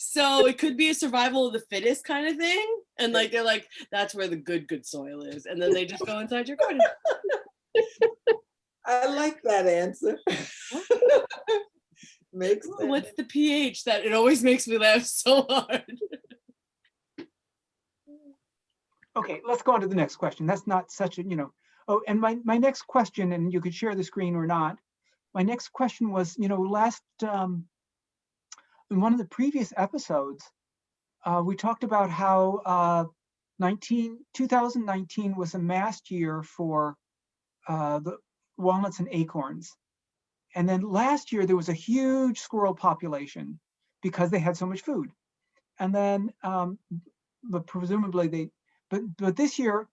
So it could be a survival of the fittest kind of thing. And like they're like, that's where the good soil is. And then they just go inside your garden. I like that answer. Makes sense. What's the pH? That it always makes me laugh so hard. Okay, let's go on to the next question. That's not such a, oh, and my next question, and you could share the screen or not. My next question was, last, in one of the previous episodes, we talked about how 2019 was a mast year for the walnuts and acorns. And then last year there was a huge squirrel population because they had so much food. And then, but presumably but this year,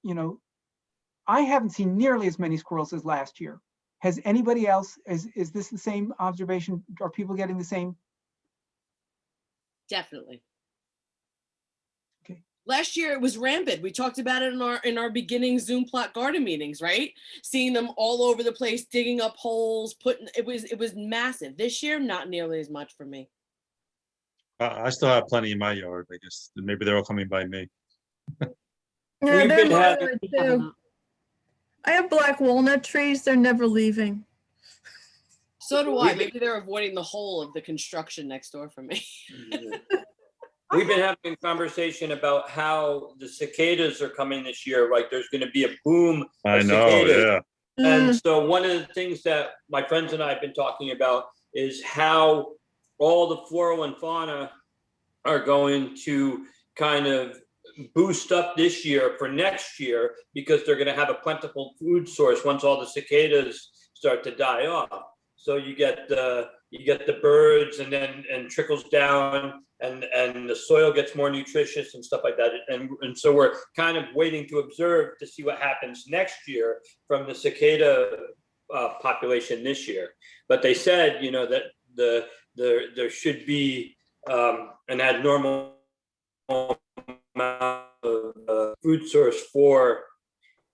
I haven't seen nearly as many squirrels as last year. Has anybody else, is this the same observation? Are people getting the same? Definitely. Okay. Last year it was rampant. We talked about it in our beginning Zoom plot garden meetings, right? Seeing them all over the place, digging up holes, it was massive. This year, not nearly as much for me. I still have plenty in my yard. I guess maybe they're all coming by me. Yeah, We've they're been my having- yard too. I have black walnut trees. They're never leaving. So do I. Maybe they're avoiding the whole of the construction next door from me. We've been having a conversation about how the cicadas are coming this year. Like there's going to be a boom I of know, cicadas. yeah. And Mm, so one of the things that my friends and I have been talking about is how all the flora and fauna are going to kind of boost up this year for next year because they're going to have a plentiful food source once all the cicadas start to die off. So you get the birds and trickles down and the soil gets more nutritious and stuff like that. And so we're kind of waiting to observe to see what happens next year from the cicada population this year. But they said, that there should be an abnormal amount of food source for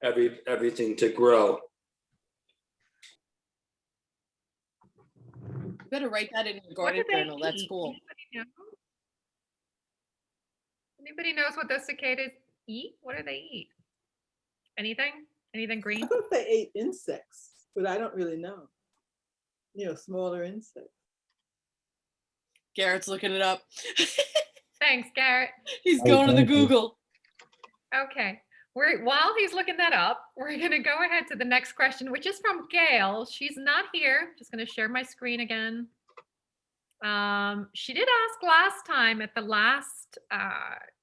everything to grow. You better write that in your What garden do they journal. That's eat? cool. Anybody knows what those cicadas eat? What do they eat? Anything? Anything I green? thought they ate insects, but I don't really know. Smaller insects. Garrett's looking it up. Thanks, Garrett. He's Oh, going to the thank you. Google. Okay. While he's looking that up, we're going to go ahead to the next question, which is from Gail. She's not here. Just going to share my screen again. She did ask last time at the last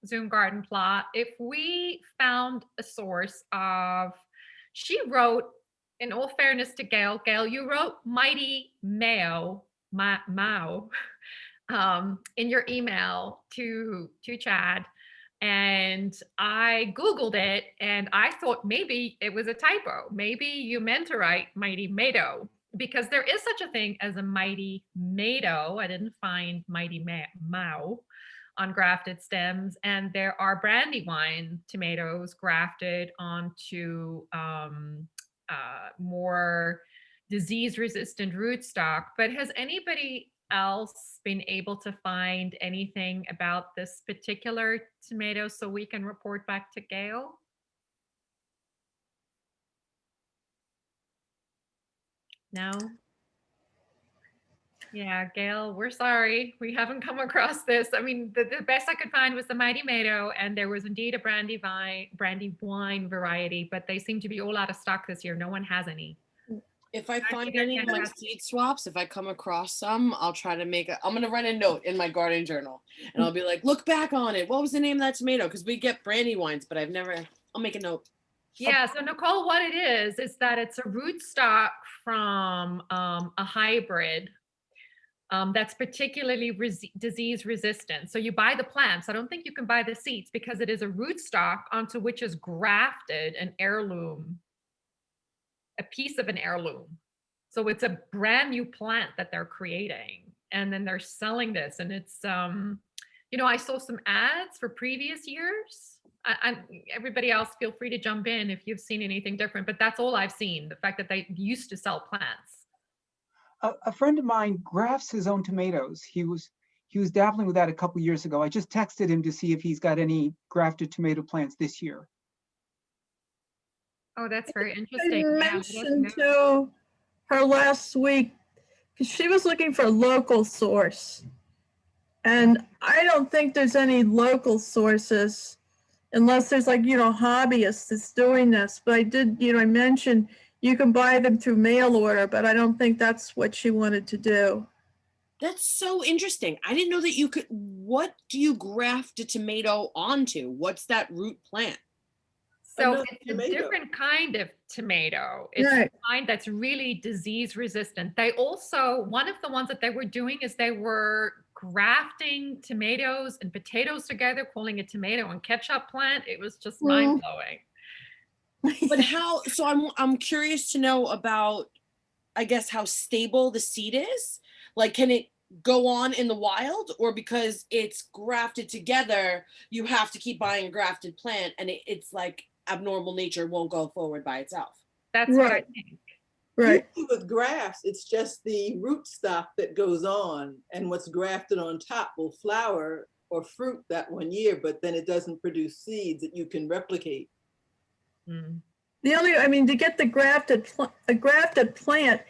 Zoom garden plot if we found a source of, she wrote, in all fairness to Gail, you wrote Mighty Mao in your email to Chad. And I Googled it and I thought maybe it was a typo. Maybe you meant to write Mighty Mado because there is such a thing as a Mighty Mado. I didn't find Mighty Mao on grafted stems. And there are Brandywine tomatoes grafted onto more disease-resistant rootstock. But has anybody else been able to find anything about this particular tomato so we can report back to Gail? No? Yeah, Gail, we're sorry. We haven't come across this. I mean, the best I could find was the Mighty Mado, and there was indeed a Brandywine variety, but they seem to be all out of stock this year. No one has any. If I I find think I any in can my have- seed swaps, if I come across some, I'll try to I'm going to write a note in my garden journal and I'll be like, look back on it. What was the name of that tomato? Because we get Brandywines, but I'll make a note. Yeah, so Nicole, what it is that it's a rootstock from a hybrid that's particularly disease resistant. So you buy the plants. I don't think you can buy the seeds because it is a rootstock onto which is grafted an heirloom a piece of an heirloom. So it's a brand new plant that they're creating, and then they're selling this. And it's, I saw some ads for previous years. Everybody else, feel free to jump in if you've seen anything different, but that's all I've seen. The fact that they used to sell plants. A friend of mine grafts his own tomatoes. He was dabbling with that a couple years ago. I just texted him to see if he's got any grafted tomato plants this year. Oh, that's very I interesting. Yeah, let us mentioned know. to her last week, because she was looking for a local source. And I don't think there's any local sources unless there's like, hobbyists that's doing this. But I did, I mentioned you can buy them through mail order, but I don't think that's what she wanted to do. That's so interesting. I didn't know that you could. What do you graft a tomato onto? What's that root plant? So Another it's tomato. a different kind of tomato. It's Right. a kind that's really disease resistant. They also, one of the ones that they were doing is they were grafting tomatoes and potatoes together, calling it tomato and ketchup plant. It was just mind blowing. But how? So I'm curious to know about, I guess, how stable the seed is. Like, can it go on in the wild, or because it's grafted together, you have to keep buying a grafted plant, and it's like abnormal nature won't go forward by itself? That's what I Right. think. Right. Usually with grafts, it's just the rootstock that goes on, and what's grafted on top will flower or fruit that one year, but then it doesn't produce seeds that you can replicate. Mm. To get the a grafted plant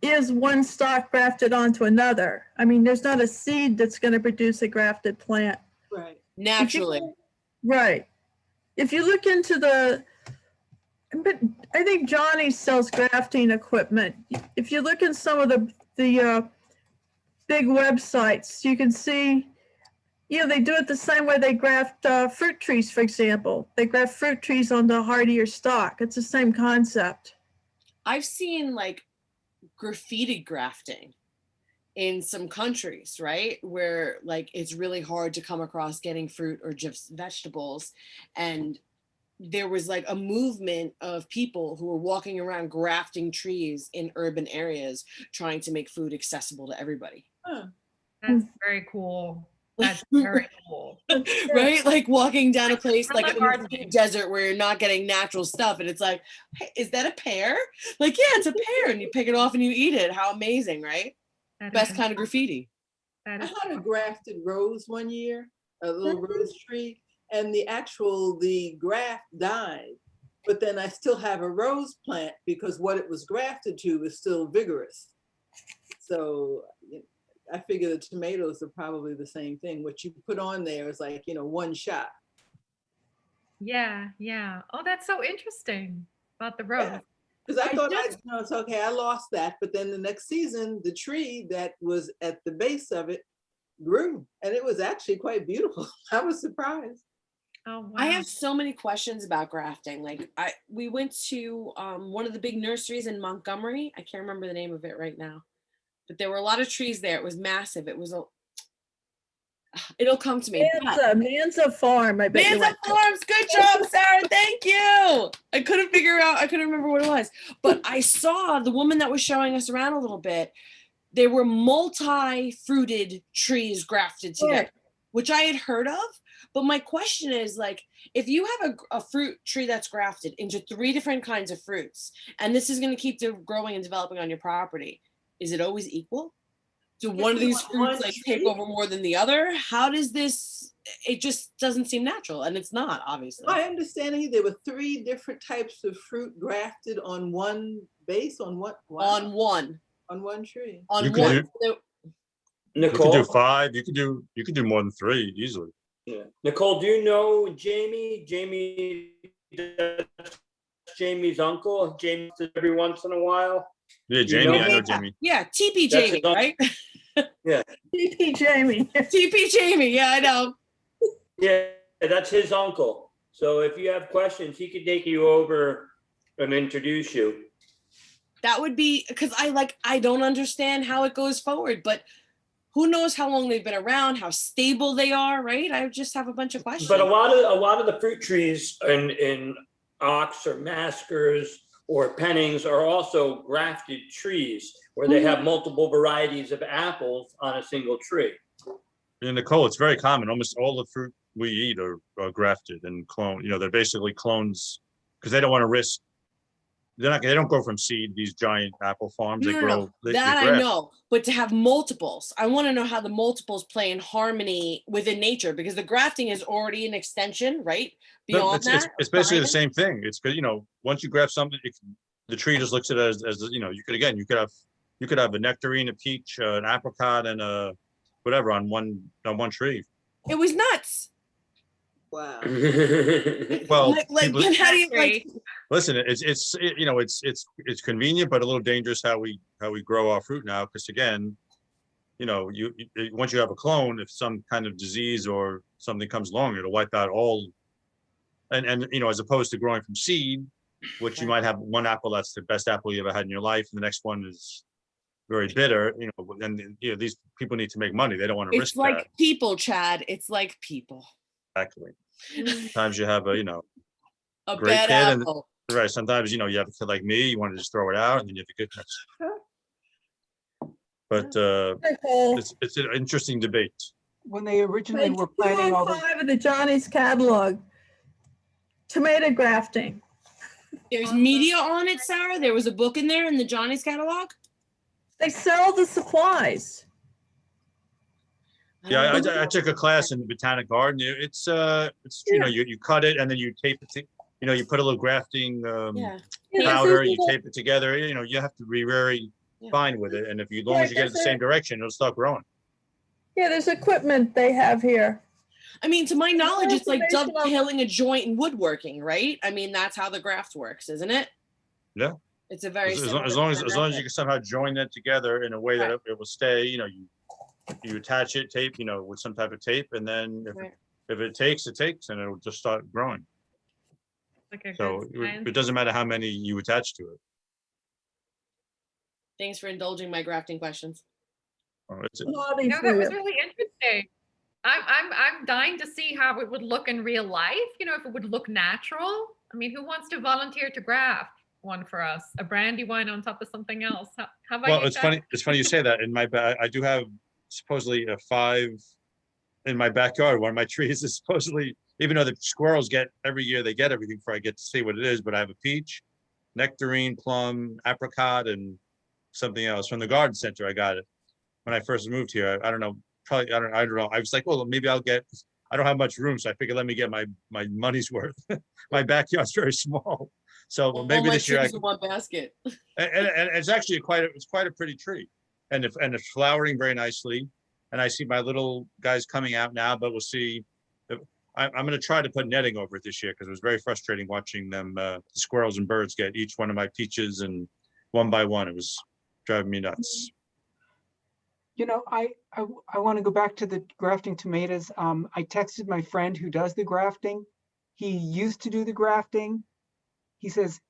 is one stock grafted onto another. There's not a seed that's going to produce a grafted plant. Right. Naturally. Right. If you look into but I think Johnny sells grafting equipment. If you look in some of the big websites, you can see, they do it the same way they graft fruit trees, for example. They graft fruit trees onto hardier stock. It's the same concept. I've seen like graffiti grafting in some countries, right? Where like it's really hard to come across getting fruit or just vegetables. And there was like a movement of people who were walking around grafting trees in urban areas, trying to make food accessible to everybody. That's very cool. That's very cool. Right? Like walking down a place like Really in hard the to- desert where you're not getting natural stuff. And it's like, hey, is that a pear? Like, yeah, it's a pear. And you pick it off and you eat it. How amazing, right? That Best is- kind of graffiti. that I is had a grafted rose one year, a little rose tree, and the graft died. But then I still have a rose plant because what it was grafted to is still vigorous. So I figure the tomatoes are probably the same thing. What you put on there is like, one shot. Yeah, yeah. Oh, that's so interesting about the rose. Because I I thought, just- it's okay, I lost that. But then the next season, the tree that was at the base of it grew. And it was actually quite beautiful. I was surprised. Oh, wow. I have so many questions about grafting. Like we went to one of the big nurseries in Montgomery. I can't remember the name of it right now, but there were a lot of trees there. It was massive. It'll come to me. Manza Farm, I bet you Manza went to. Farms, good job, Sarah. Thank you. I couldn't remember what it was, but I saw the woman that was showing us around a little bit. There were multi-fruited trees grafted together, Right. which I had heard of. But my question is, like, if you have a fruit tree that's grafted into 3 different kinds of fruits, and this is going to keep growing and developing on your property, is it always equal? Do one of these fruits like take over more than the other? How does this? It just doesn't seem natural, and it's not, obviously. My understanding, there were 3 different types of fruit grafted on one base, on what? On one. On one tree. On You could one. do- So- You could Nicole, do 5. You could do more than 3 easily. yeah. Nicole, do you know Jamie? That's Jamie's uncle. Jamie does every once in a while. Yeah, You Jamie, know I know him? Jamie. Yeah, TP That's Jamie, his uncle. right? TP Jamie. TP Jamie, yeah, I know. Yeah, that's his uncle. So if you have questions, he could take you over and introduce you. That would be because I don't understand how it goes forward, but who knows how long they've been around, how stable they are, right? I just have a bunch of questions. But a lot of the fruit trees in Ox or Maskers or Pennings are also grafted trees where they have multiple varieties of apples on a single tree. In Nicole, it's very common. Almost all the fruit we eat are grafted and cloned. You know, they're basically clones because they don't want to risk. They don't grow from seed, these giant apple farms. They grow. They That I graft. know, but to have multiples, I want to know how the multiples play in harmony within nature, because the grafting is already an extension, right? No, Beyond that, it's basically the behind it? same thing. It's because, you know, once you graft something, the tree just looks at it as you know, you could have a nectarine, a peach, an apricot, and a whatever on one tree. It was nuts. Wow. Well, like people, but how do you like? listen, you know, it's convenient, but a little dangerous how we grow our fruit now. Because again, you know, you once you have a clone, if some kind of disease or something comes along, it'll wipe out all. And you know, as opposed to growing from seed, which you might have one apple that's the best apple you ever had in your life, and the next one is very bitter. You know, and you know, these people need to make money. They don't want to It's risk like that. people, Chad. It's like people. Exactly. Sometimes you have a A great bad kid and apple. right. Sometimes, you know, you have a kid like me, you want to just throw it out, and then you have a good. But Nicole, it's an interesting debate. When they originally page were planning all the, 205 of the Johnny's catalog, tomato grafting. There's media on it, Sarah. There was a book in there in the Johnny's catalog. They sell the supplies. Yeah, I took a class in the Botanic Garden. It's you know, you cut it and then you tape it. You know, you put a little grafting Yeah. powder, you tape it together. You know, you have to be very Yeah. fine with it, and if you, as long as you get it the same direction, it'll start growing. Yeah, there's equipment they have here. I mean, to my knowledge, it's like information on- dovetailing a joint in woodworking, right? I mean, that's how the graft works, isn't it? Yeah. It's a very As similar long as you method. can somehow join that together in a way that Right. it will stay. You know, you attach it, tape, you know, with some type of tape, and then Right. if it takes, and it'll just start growing. Like a So good science. it doesn't matter how many you attach to it. Thanks for indulging my grafting questions. Hobby No, for that was you. really interesting. I'm dying to see how it would look in real life. You know, if it would look natural. I mean, who wants to volunteer to graft one for us? A brandy wine on top of something else. How about Well, you? it's Chad? funny. It's funny you say that. In my I do have supposedly a 5 in my backyard. One of my trees is supposedly, even though the squirrels get every year, they get everything before I get to see what it is. But I have a peach, nectarine, plum, apricot, and something else from the garden center. I got it when I first moved here. I don't know. Probably I don't know. I was like, well, maybe I'll get. I don't have much room, so I figured let me get my money's worth. My backyard's very small, so All maybe my this year I trees in one basket. and it's actually quite a pretty tree, and it's flowering very nicely, and I see my little guys coming out now, but we'll see. I'm going to try to put netting over it this year because it was very frustrating watching them, the squirrels and birds get each one of my peaches, and one by one, it was driving me nuts. you know, I want to go back to the grafting tomatoes. I texted my friend who does the grafting. He used to do the grafting. He says,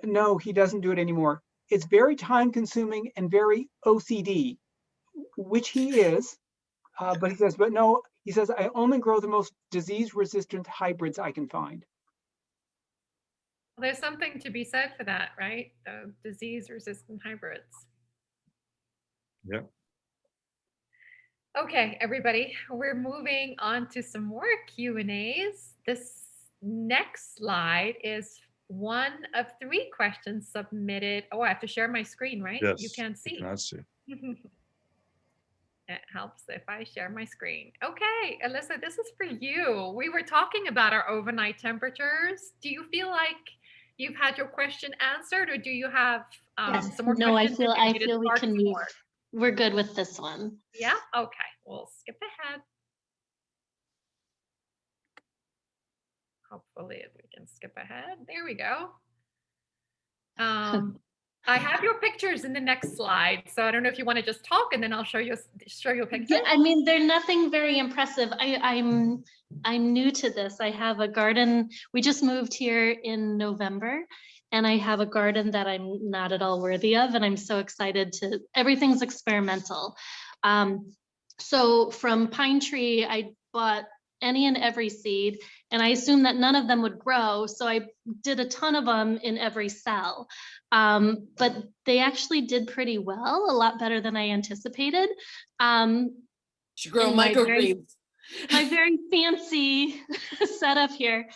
no, he doesn't do it anymore. It's very time consuming and very OCD, which he is. But he says, but no, he says, I only grow the most disease resistant hybrids I can find. Well, there's something to be said for that, right? Disease-resistant hybrids. Yeah. Okay, everybody, we're moving on to some more Q&As. This next slide is one of 3 questions submitted. Oh, I have to share my screen, right? Yes. You can't see. Let's see. It helps if I share my screen. Okay, Alyssa, this is for you. We were talking about our overnight temperatures. Do you feel like you've had your question answered, or do you have Yes. some more No, I questions? feel that you I need to feel we spark can some move. more? We're good with this one. Yeah? Okay, we'll skip ahead. Hopefully we can skip ahead. There we go. I have your pictures in the next slide, so I don't know if you want to just talk and then I'll show you a picture. Yeah, I mean, they're nothing very impressive. I'm new to this. I have a garden. We just moved here in November, and I have a garden that I'm not at all worthy of, and I'm so excited to. Everything's experimental. So from Pine Tree, I bought any and every seed, and I assumed that none of them would grow. So I did a ton of them in every cell. But they actually did pretty well, a lot better than I anticipated. Should grow in my very- microgreens. my very fancy setup here.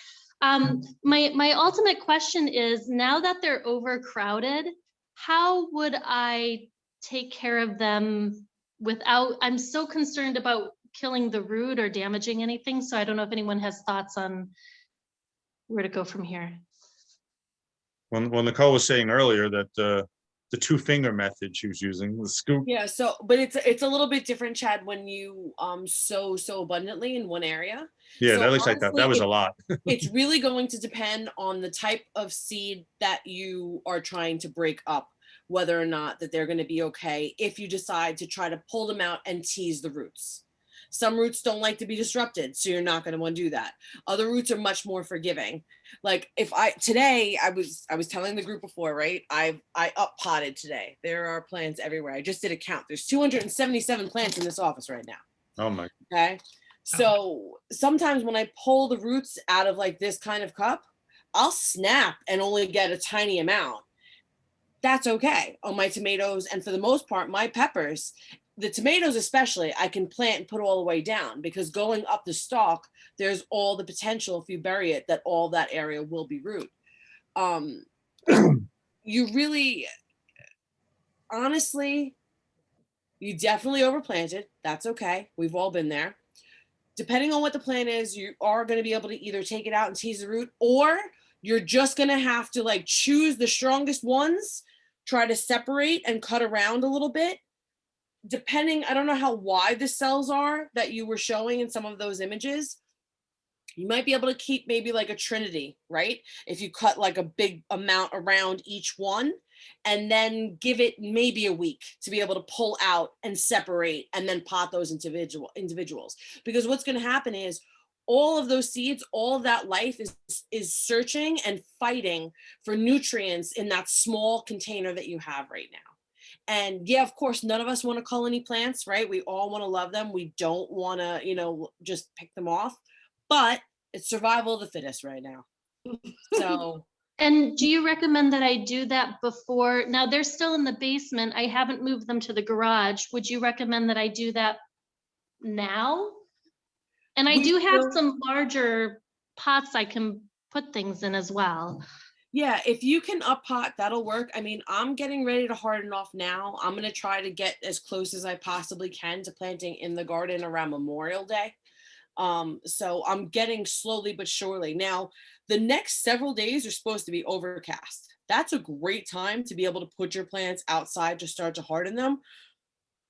My ultimate question is, now that they're overcrowded, how would I take care of them without, I'm so concerned about killing the root or damaging anything. So I don't know if anyone has thoughts on where to go from here. When Nicole was saying earlier that the 2-finger method she was using, the scoop. Yeah, so but it's a little bit different, Chad, when you sow so abundantly in one area. Yeah, So at least I thought that was a lot. It's really going to depend on the type of seed that you are trying to break up, whether or not that they're going to be okay if you decide to try to pull them out and tease the roots. Some roots don't like to be disrupted, so you're not going to want to do that. Other roots are much more forgiving. Like if today I was telling the group before, right? I up potted today. There are plants everywhere. I just did a count. There's 277 plants in this office right now. Oh my. Okay. So sometimes when I pull the roots out of like this kind of cup, I'll snap and only get a tiny amount. That's okay on my tomatoes. And for the most part, my peppers, the tomatoes especially, I can plant and put all the way down, because going up the stalk, there's all the potential, if you bury it, that all that area will be root. You really, honestly, you definitely overplanted. That's okay. We've all been there. Depending on what the plan is, you are going to be able to either take it out and tease the root, or you're just going to have to like choose the strongest ones, try to separate and cut around a little bit. Depending, I don't know how wide the cells are that you were showing in some of those images. You might be able to keep maybe like a trinity, right? If you cut like a big amount around each one, and then give it maybe a week to be able to pull out and separate and then pot those individuals. Because what's going to happen is all of those seeds, all of that life is searching and fighting for nutrients in that small container that you have right now. And yeah, of course, none of us want to cull any plants, right? We all want to love them. We don't want to, just pick them off, but it's survival of the fittest right now. So. And do you recommend that I do that before? Now they're still in the basement. I haven't moved them to the garage. Would you recommend that I do that now? And I do have some larger pots I can put things in as well. Yeah, if you can up pot, that'll work. I mean, I'm getting ready to harden off now. I'm going to try to get as close as I possibly can to planting in the garden around Memorial Day. So I'm getting slowly but surely. Now, the next several days are supposed to be overcast. That's a great time to be able to put your plants outside to start to harden them.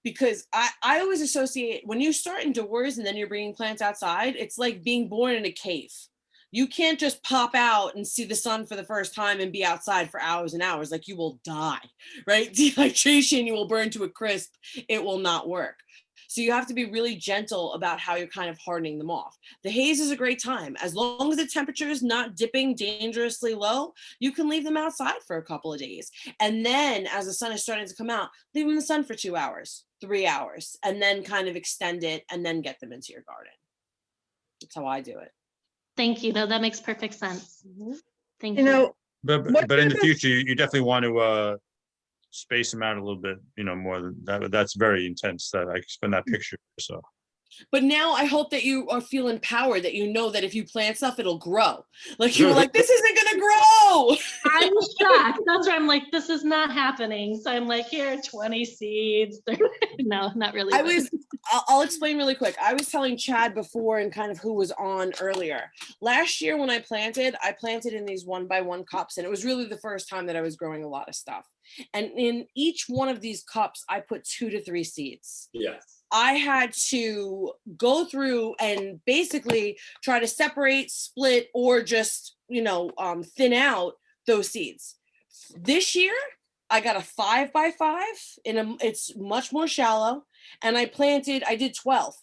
Because I always associate, when you start indoors and then you're bringing plants outside, it's like being born in a cave. You can't just pop out and see the sun for the first time and be outside for hours and hours. Like, you will die, right? Dehydration, you will burn to a crisp. It will not work. So you have to be really gentle about how you're kind of hardening them off. The haze is a great time. As long as the temperature is not dipping dangerously low, you can leave them outside for a couple of days. And then as the sun is starting to come out, leave them in the sun for 2 hours, 3 hours, and then kind of extend it and then get them into your garden. That's how I do it. Thank you. No, that makes perfect sense. Thank You you. know, But What in the type of- future, you definitely want to space them out a little bit, more than that. That's very intense. That I spend that picture. So But now I hope that you are feel empowered, that you know that if you plant stuff, it'll grow. Like, you were like, this isn't gonna grow. I'm shocked. That's where I'm like, this is not happening. So I'm like, here, 20 seeds. No, not really. I'll explain really quick. I was telling Chad before, and kind of who was on earlier. Last year when I planted in these 1x1 cups, and it was really the first time that I was growing a lot of stuff. And in each one of these cups, I put 2 to 3 seeds. Yeah. I had to go through and basically try to separate, split, or just, thin out those seeds. This year, I got a 5x5 it's much more shallow. And I did 12.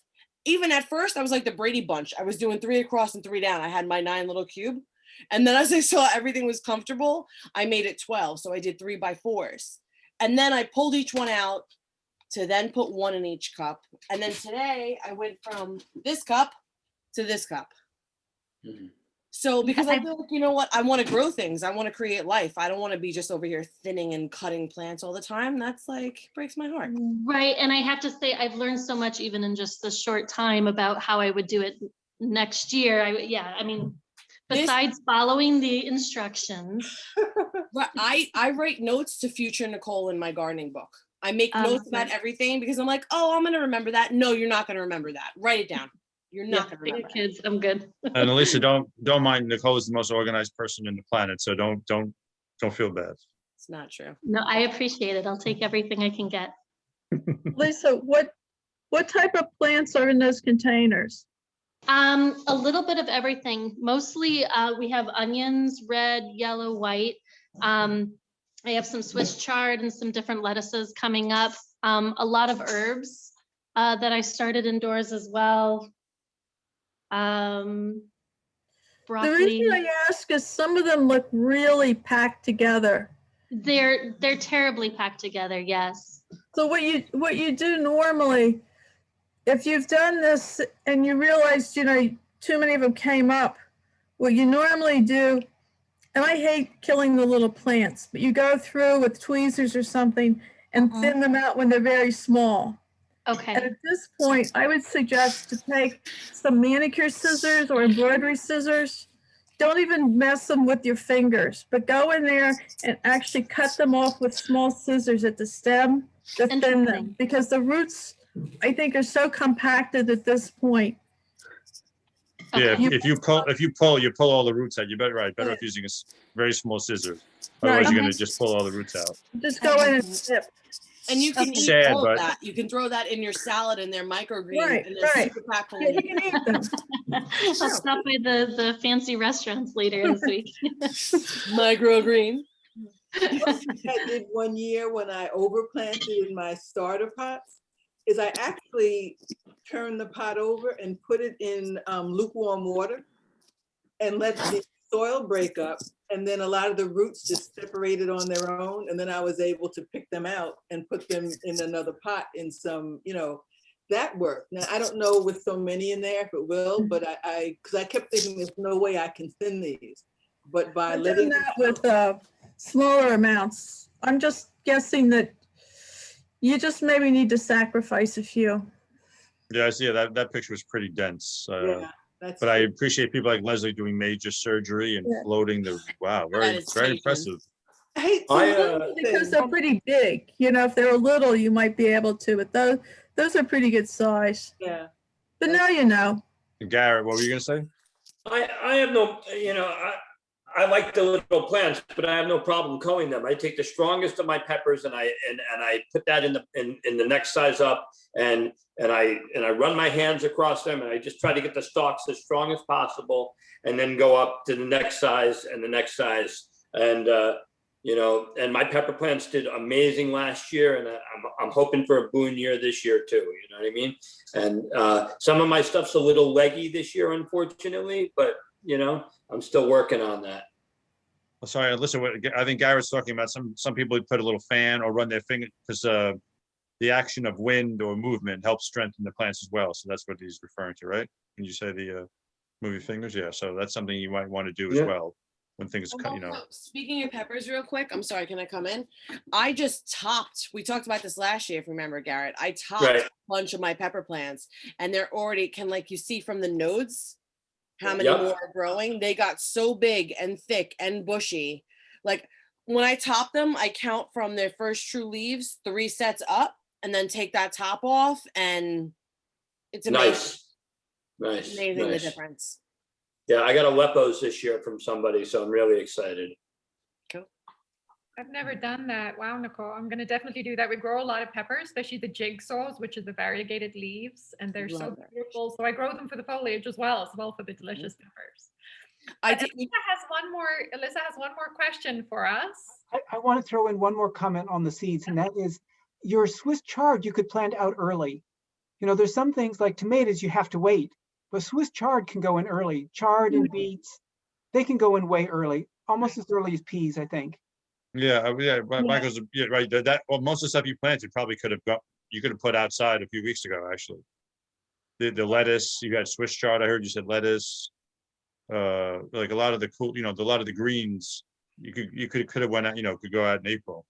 Even at first, I was like the Brady Bunch. I was doing 3 across and 3 down. I had my 9 little cube. And then as I saw everything was comfortable, I made it 12. So I did 3x4s. And then I pulled each one out to then put 1 in each cup. And then today I went from this cup to this cup. Mhm. So because I I- feel like, you know what, I want to grow things. I want to create life. I don't want to be just over here thinning and cutting plants all the time. That's like breaks my heart. Right, and I have to say, I've learned so much even in just this short time about how I would do it next year. Yeah, I mean, This- besides following the instructions. But I write notes to future Nicole in my gardening book. I make notes about right. everything because I'm like, oh, I'm gonna remember that. No, you're not gonna remember that. Write it down. You're Yeah, not gonna bigger remember it. kids, I'm good. And Elisa, don't mind, Nicole is the most organized person in the planet, so don't feel bad. It's not true. No, I appreciate it. I'll take everything I can get. Lisa, what type of plants are in those containers? A little bit of everything. Mostly, we have onions, red, yellow, white. I have some Swiss chard and some different lettuces coming up. A lot of herbs that I started indoors as well. The Broccoli. reason I ask is some of them look really packed together. They're terribly packed together. Yes. So what you do normally, if you've done this and you realize, too many of them came up, what you normally do, and I hate killing the little plants, but you go through with tweezers or something and thin them out when they're very small. And Okay. at this point, I would suggest to take some manicure scissors or embroidery scissors. Don't even mess them with your fingers, but go in there and actually cut them off with small scissors at the stem to thin them, Interesting. because the roots, I think, are so compacted at this point. Yeah, Okay. if you pull all the roots out. You better better off using a very small scissors. Otherwise, Right. you're gonna Okay. just pull all the roots out. Just go in and snip. And you can eat Sad, all of but- that. You can throw that in your salad and they're microgreens Right, and they're right. super packed full Yeah, of you can eat them. I'll stop by the fancy restaurants later this week. microgreen. I did one year when I overplanted in my starter pots is I actually turned the pot over and put it in lukewarm water and let the soil break up. And then a lot of the roots just separated on their own. And then I was able to pick them out and put them in another pot in some, that worked. Now, I don't know with so many in there if it will, but because I kept thinking there's no way I can thin these. But by I've letting done that with smaller amounts. I'm just guessing that you just maybe need to sacrifice a few. Yeah, I see. That picture was pretty dense. yeah, that's But I appreciate people like Leslie doing major surgery and Yeah. floating the, wow, That very, is very taken. impressive. I hate I, to Because they're pretty big. If they're little, you might be able to, but those are pretty good size. yeah. But now you know. And Garrett, what were you gonna say? I have no, I like the little plants, but I have no problem culling them. I take the strongest of my peppers and I put that in the next size up and I run my hands across them and I just try to get the stalks as strong as possible and then go up to the next size and the next size. And and my pepper plants did amazing last year and I'm hoping for a boon year this year too, you know what I mean? And some of my stuff's a little leggy this year, unfortunately, but I'm still working on that. Oh, sorry, listen, I think Garrett's talking about some people would put a little fan or run their finger because the action of wind or movement helps strengthen the plants as well. So that's what he's referring to, right? Can you say the move your fingers? Yeah, so that's something you might want to do as Yeah. well when things, Speaking of peppers real quick, I'm sorry, can I come in? I just topped, we talked about this last year, if you remember, Garrett. I topped Right. a bunch of my pepper plants and they're already, like you see from the nodes, how many Yep. more are growing. They got so big and thick and bushy. Like when I top them, I count from their first true leaves, 3 sets up, and then take that top off. And it's amazing. Nice. Amazing the Nice. difference. Yeah, I got Aleppos this year from somebody, so I'm really excited. I've never done that. Wow, Nicole, I'm gonna definitely do that. We grow a lot of peppers, especially the jigsaws, which is the variegated leaves, and they're so Love that. beautiful. So I grow them for the foliage as well for the delicious peppers. I But did. Alyssa has one more question for us. I want to throw in one more comment on the seeds, and that is your Swiss chard you could plant out early. There's some things like tomatoes you have to wait, but Swiss chard can go in early. Chard and beets, they can go in way early, almost as early as peas, I think. yeah, Michael's, yeah, right. Most of the stuff you planted probably you could have put outside a few weeks ago, actually. the lettuce, you got Swiss chard, I heard you said lettuce. Like a lot of the cool, a lot of the greens, you could have went out, could go out in April.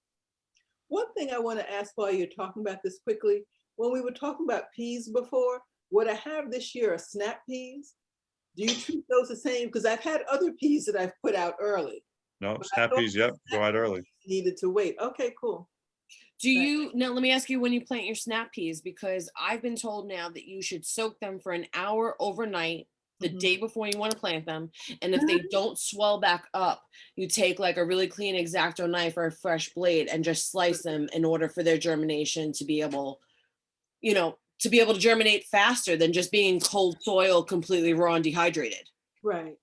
One thing I want to ask while you're talking about this quickly, when we were talking about peas before, what I have this year are snap peas. Do you treat those the same? Because I've had other peas that I've put out early. No, But I snap thought peas, yep, snap go out peas early. Needed to wait. Okay, cool. Do you, now let me ask you when you plant your snap peas, because I've been told now that you should soak them for an hour overnight the Mhm. day before you want to plant them. And if they don't swell back up, you take like a really clean X-Acto knife or a fresh blade and just slice them in order for their germination to be able, to germinate faster than just being cold soil, completely raw and dehydrated. Right.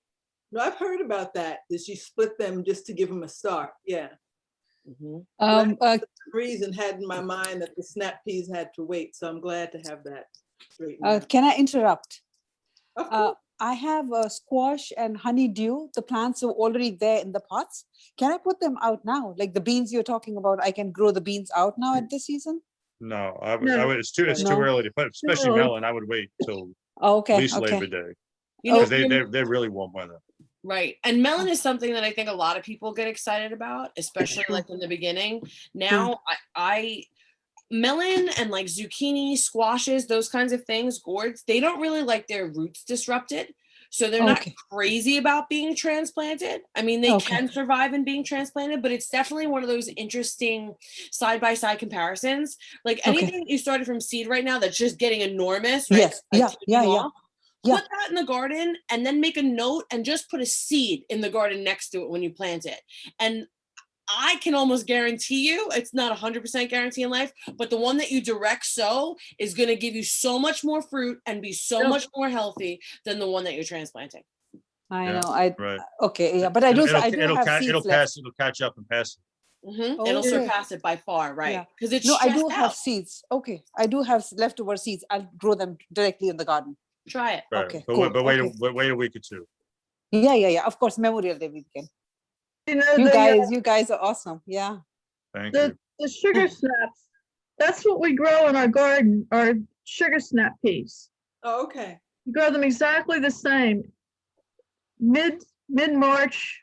No, I've heard about that you split them just to give them a start. Yeah. Mhm. The reason had in my mind that the snap peas had to wait, so I'm glad to have that straightened out. Can I interrupt? Of course. I have squash and honeydew. The plants are already there in the pots. Can I put them out now? Like the beans you're talking about, I can grow the beans out now at this season? No, No. it's too No. early to put, especially early. melon, I would wait till Oh, at okay, least okay. Labor Day, You know, because they're really warm weather. right. And melon is something that I think a lot of people get excited about, especially like in the beginning. Now I melon and like zucchini, squashes, those kinds of things, gourds, they don't really like their roots disrupted. So they're not Okay. crazy about being transplanted. I mean, they Okay. can survive in being transplanted, but it's definitely one of those interesting side-by-side comparisons. Like Okay. anything you started from seed right now that's just getting enormous, right? Yes, Like yeah, taking yeah, yeah. off, Yeah. put that in the garden and then make a note and just put a seed in the garden next to it when you plant it. And I can almost guarantee you, it's not 100% guarantee in life, but the one that you direct sow is going to give you so much more fruit and be so Yep. much more healthy than the one that you're transplanting. I Yeah, know. right. Okay, yeah, but I do have It'll seeds left. it'll catch up and pass it. It'll Okay. surpass it by far, right? Yeah. Because it's No, I do stressed have out. seeds. Okay, I do have leftover seeds. I'll grow them directly in the garden. Try it. Right, Okay, but cool. wait, but wait, Okay. wait a week or two. Yeah, yeah, yeah. Of course, Memorial Day weekend. You know, You guys are awesome. Yeah. Thank you. the sugar snaps, that's what we grow in our garden, are sugar snap peas. Oh, okay. We grow them exactly the same. Mid-March,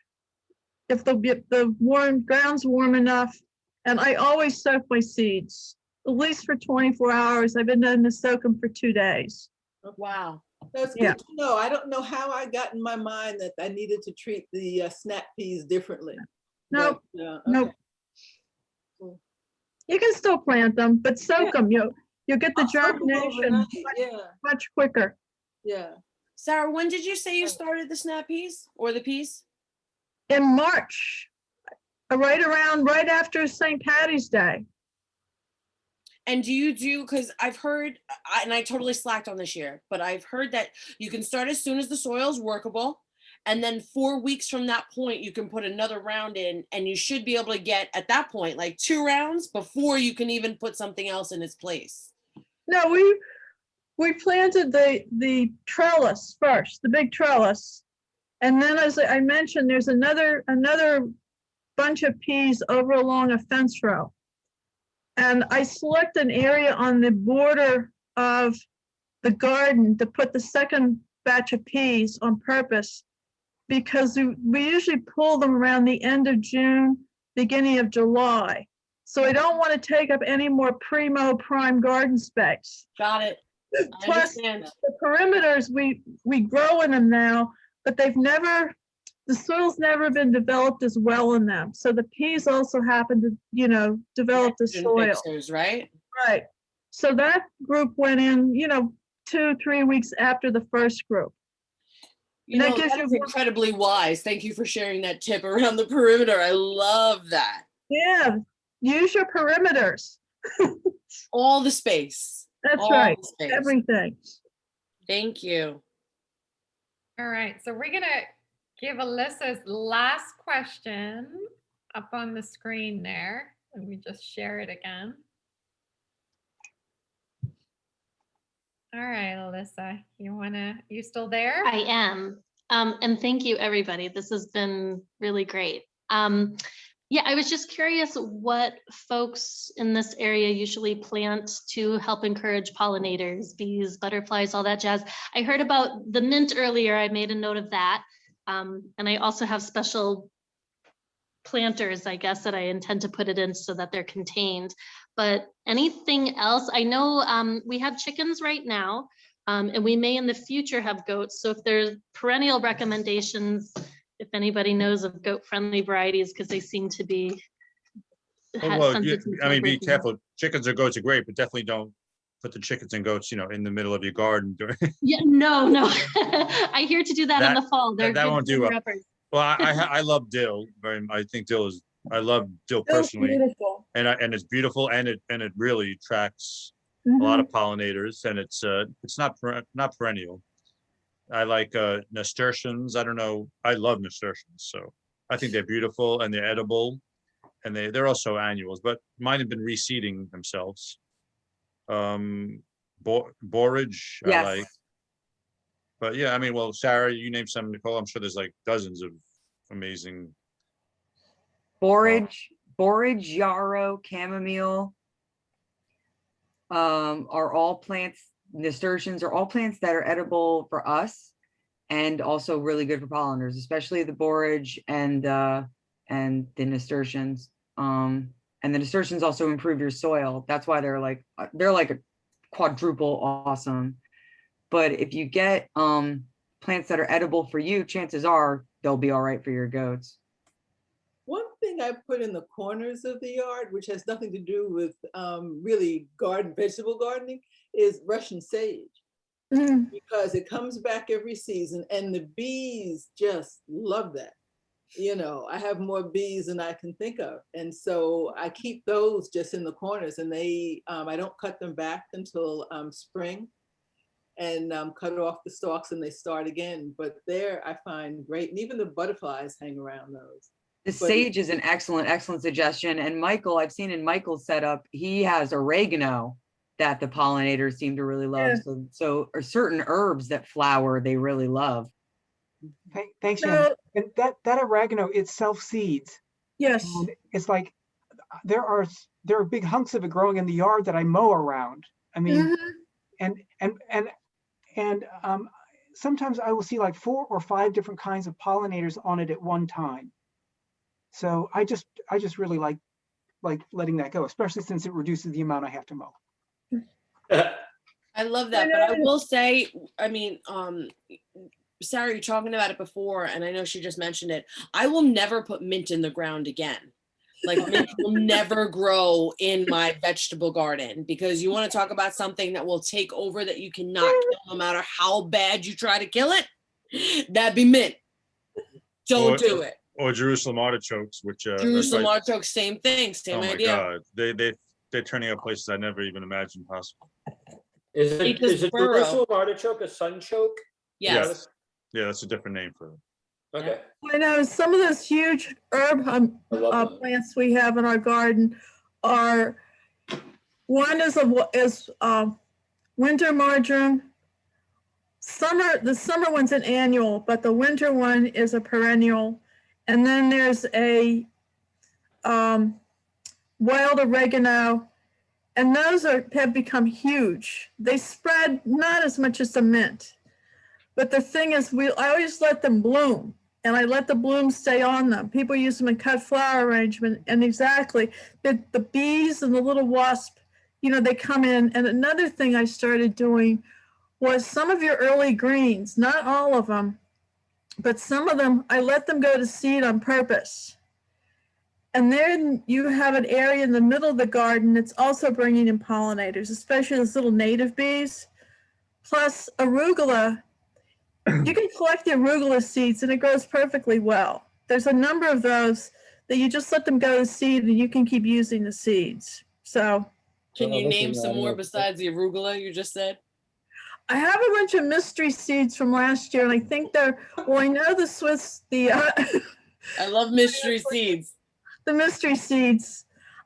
if the ground's warm enough, and I always soak my seeds, at least for 24 hours. I've been known to soak them for 2 days. Wow. That's Yeah. good to know. I don't know how I got in my mind that I needed to treat the snap peas differently. Nope, But, nope. okay. Cool. You can still plant them, but soak them. You'll get the I'll soak 'em germination overnight. Yeah, much quicker. yeah. Sarah, when did you say you started the snap peas or the peas? In March, right after St. Patty's Day. And do you do, because I've heard, and I totally slacked on this year, but I've heard that you can start as soon as the soil's workable. And then 4 weeks from that point, you can put another round in and you should be able to get at that point, like 2 rounds before you can even put something else in its place. No, we planted the trellis first, the big trellis. And then, as I mentioned, there's another bunch of peas over along a fence row. And I select an area on the border of the garden to put the second batch of peas on purpose, because we usually pull them around the end of June, beginning of July. So I don't want to take up any more prime garden space. Got it. I Plus, understand. the perimeters, we grow in them now, but the soil's never been developed as well in them. So the peas also happen to, develop the Nitrogen soil. fixers, right? Right. So that group went in, 2-3 weeks after the first group. You That know, gives that you is more- incredibly wise. Thank you for sharing that tip around the perimeter. I love that. Yeah, use your perimeters. All the space. That's All right. the space. Everything. Thank you. All right, so we're gonna give Alyssa's last question up on the screen there. Let me just share it again. All right, Alyssa, you still there? I am. And thank you, everybody. This has been really great. Yeah, I was just curious what folks in this area usually plant to help encourage pollinators, bees, butterflies, all that jazz. I heard about the mint earlier. I made a note of that. And I also have special planters, I guess, that I intend to put it in so that they're contained. But anything else? I know we have chickens right now, and we may in the future have goats. So if there's perennial recommendations, if anybody knows of goat-friendly varieties, because they seem to be. Well, I mean, be careful. Chickens or goats are great, but definitely don't put the chickens and goats, in the middle of your garden. Yeah, no. I hear to do that in the fall. They're that good won't do. uppers. Well, I love dill very much. I think dill is. I love dill That's personally, beautiful. and it's beautiful, and it really attracts a Mm-hmm. lot of pollinators, and it's not perennial. I like nasturtiums. I don't know. I love nasturtiums, so I think they're beautiful and they're edible, and they're also annuals. But mine have been reseeding themselves. Borage, I like. Yes. But yeah, I mean, well, Sarah, you named some, Nicole. I'm sure there's like dozens of amazing. Borage, yarrow, chamomile are all plants. Nasturtiums are all plants that are edible for us and also really good for pollinators, especially the borage and the nasturtiums. And the nasturtiums also improve your soil. That's why they're like a quadruple awesome. But if you get plants that are edible for you, chances are they'll be all right for your goats. One thing I put in the corners of the yard, which has nothing to do with really vegetable gardening, is Russian sage. Mm. Because it comes back every season and the bees just love that. I have more bees than I can think of. And so I keep those just in the corners, and I don't cut them back until spring, and cut off the stalks and they start again. But there I find great, and even the butterflies hang around those. The sage is an excellent suggestion. And Michael, I've seen in Michael's setup, he has oregano that the pollinators seem to really love. Yeah. So are certain herbs that flower they really love. Thanks, Jen. Now, And that oregano, it self-seeds. yes. And it's like there are big hunks of it growing in the yard that I mow around. I mean, Mhm. and sometimes I will see like 4 or 5 different kinds of pollinators on it at one time. So I just really like letting that go, especially since it reduces the amount I have to mow. I love that, but I will say, I mean, Sarah, you're talking about it before, and I know she just mentioned it. I will never put mint in the ground again. Like mint will never grow in my vegetable garden, because you want to talk about something that will take over that you cannot kill no matter how bad you try to kill it. That'd be mint. Don't do it. Or Jerusalem artichokes, which Jerusalem artichokes, same thing, same idea. God, they're turning up places I never even imagined possible. Is it burrow. Jerusalem artichoke a sunchoke? Yes. Yeah, that's a different name for it. Okay. I know some of those huge herb I love them. plants we have in our garden are, one is winter marjoram. The summer one's an annual, but the winter one is a perennial. And then there's a wild oregano, and those have become huge. They spread not as much as the mint, but the thing is, I always let them bloom, and I let the bloom stay on them. People use them in cut flower arrangement, and exactly the bees and the little wasp, they come in. And another thing I started doing was some of your early greens, not all of them, but some of them, I let them go to seed on purpose. And then you have an area in the middle of the garden that's also bringing in pollinators, especially those little native bees, plus arugula. You can collect the arugula seeds and it grows perfectly well. There's a number of those that you just let them go to seed and you can keep using the seeds. So Can you name some more besides the arugula you just said? I have a bunch of mystery seeds from last year, and I think I know I love mystery seeds. The mystery seeds.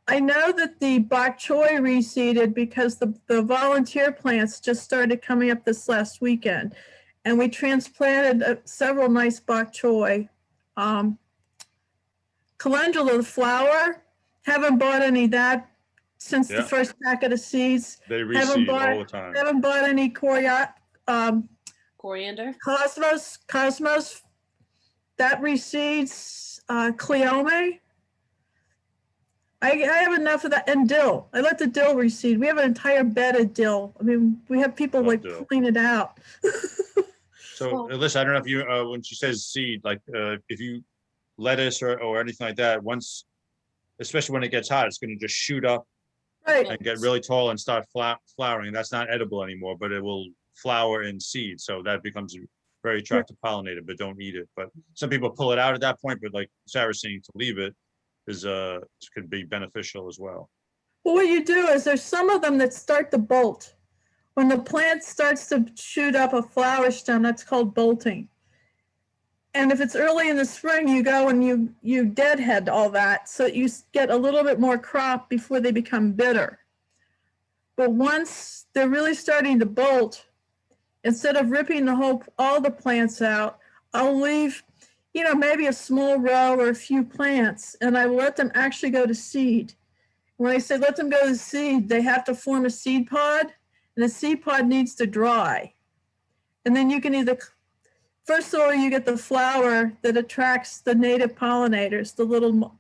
I know that the bok choy reseeded because the volunteer plants just started coming up this last weekend, and we transplanted several nice bok choy. calendula, the flower. Haven't bought any of that since the Yeah. first packet of seeds. They Haven't reseed bought, all the time. haven't bought any Coriander. Cosmos, that reseeds, Cleome. I have enough of that, and dill. I let the dill reseed. We have an entire bed of dill. I mean, we have people Love like dill. clean it out. So Alyssa, I don't know if you, when she says seed, like if you lettuce or anything like that, once, especially when it gets hot, it's going to just shoot up Right. and get really tall and start flowering. That's not edible anymore, but it will flower in seed. So that becomes a very attractive pollinator, but don't eat it. But some people pull it out at that point, but like Sarah's saying, to leave it is could be beneficial as well. Well, what you do is there's some of them that start to bolt. When the plant starts to shoot up a flower stem, that's called bolting. And if it's early in the spring, you go and you deadhead all that so that you get a little bit more crop before they become bitter. But once they're really starting to bolt, instead of ripping all the plants out, I'll leave, maybe a small row or a few plants, and I let them actually go to seed. When I say let them go to seed, they have to form a seed pod, and the seed pod needs to dry. And then you can first of all, you get the flower that attracts the native pollinators, the little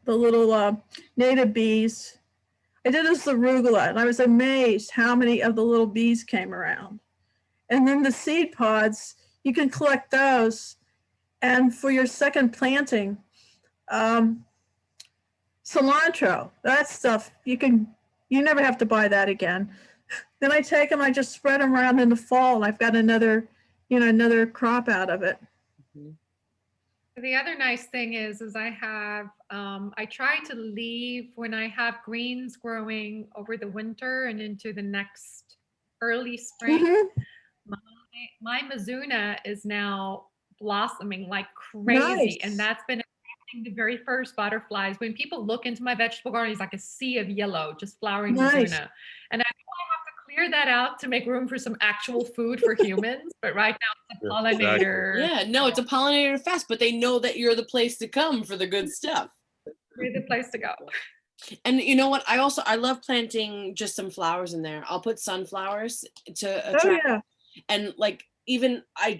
native bees. I did this with arugula, and I was amazed how many of the little bees came around. And then the seed pods, you can collect those. And for your second planting, cilantro, that stuff, you never have to buy that again. Then I take them, I just spread them around in the fall, and I've got another crop out of it. The other nice thing is I have, I try to leave when I have greens growing over the winter and into the next early spring. Mhm. My Mizuna is now blossoming like crazy. And Nice. that's been attracting the very first butterflies. When people look into my vegetable garden, it's like a sea of yellow, just flowering Nice. Mizuna. And I know I have to clear that out to make room for some actual food for humans. But right now it's a Yeah, exactly. pollinator. Yeah, no, it's a pollinator fest, but they know that you're the place to come for the good stuff. We're the place to go. And you know what? I love planting just some flowers in there. I'll put sunflowers to Oh, attract, yeah. and like even I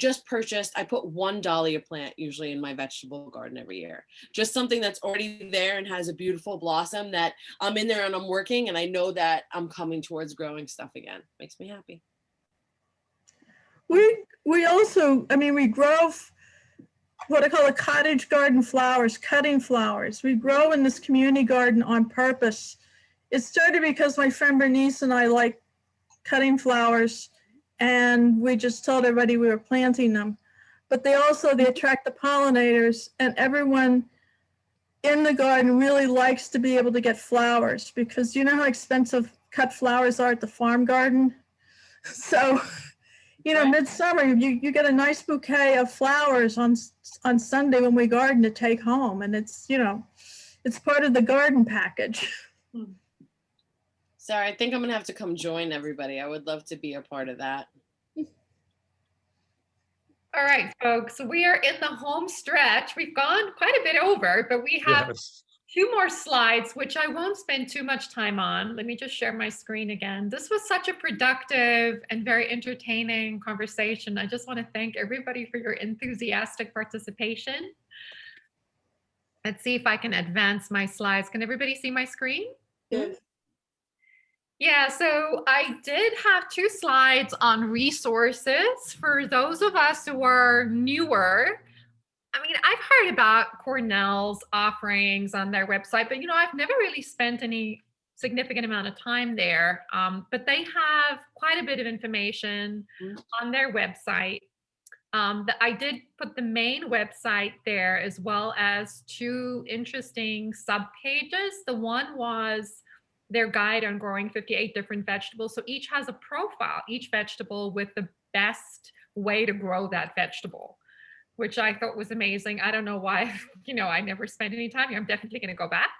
put one dahlia plant usually in my vegetable garden every year. Just something that's already there and has a beautiful blossom that I'm in there and I'm working and I know that I'm coming towards growing stuff again. Makes me happy. We also, we grow what I call a cottage garden flowers, cutting flowers. We grow in this community garden on purpose. It started because my friend Bernice and I like cutting flowers, and we just told everybody we were planting them. But they attract the pollinators, and everyone in the garden really likes to be able to get flowers, because you know how expensive cut flowers are at the farm garden? So, midsummer, you get a nice bouquet of flowers on Sunday when we garden to take home. And it's part of the garden package. Sorry, I think I'm gonna have to come join everybody. I would love to be a part of that. All right, folks, we are in the home stretch. We've gone quite a bit over, but we have Yes. 2 more slides, which I won't spend too much time on. Let me just share my screen again. This was such a productive and very entertaining conversation. I just want to thank everybody for your enthusiastic participation. Let's see if I can advance my slides. Can everybody see my screen? Yes. Yeah, so I did have 2 slides on resources for those of us who are newer. I've heard about Cornell's offerings on their website, but I've never really spent any significant amount of time there. But they have quite a bit of information on their website. I did put the main website there, as well as 2 interesting sub-pages. The one was their guide on growing 58 different vegetables. So each has a profile, each vegetable with the best way to grow that vegetable, which I thought was amazing. I don't know why, I never spent any time here. I'm definitely going to go back.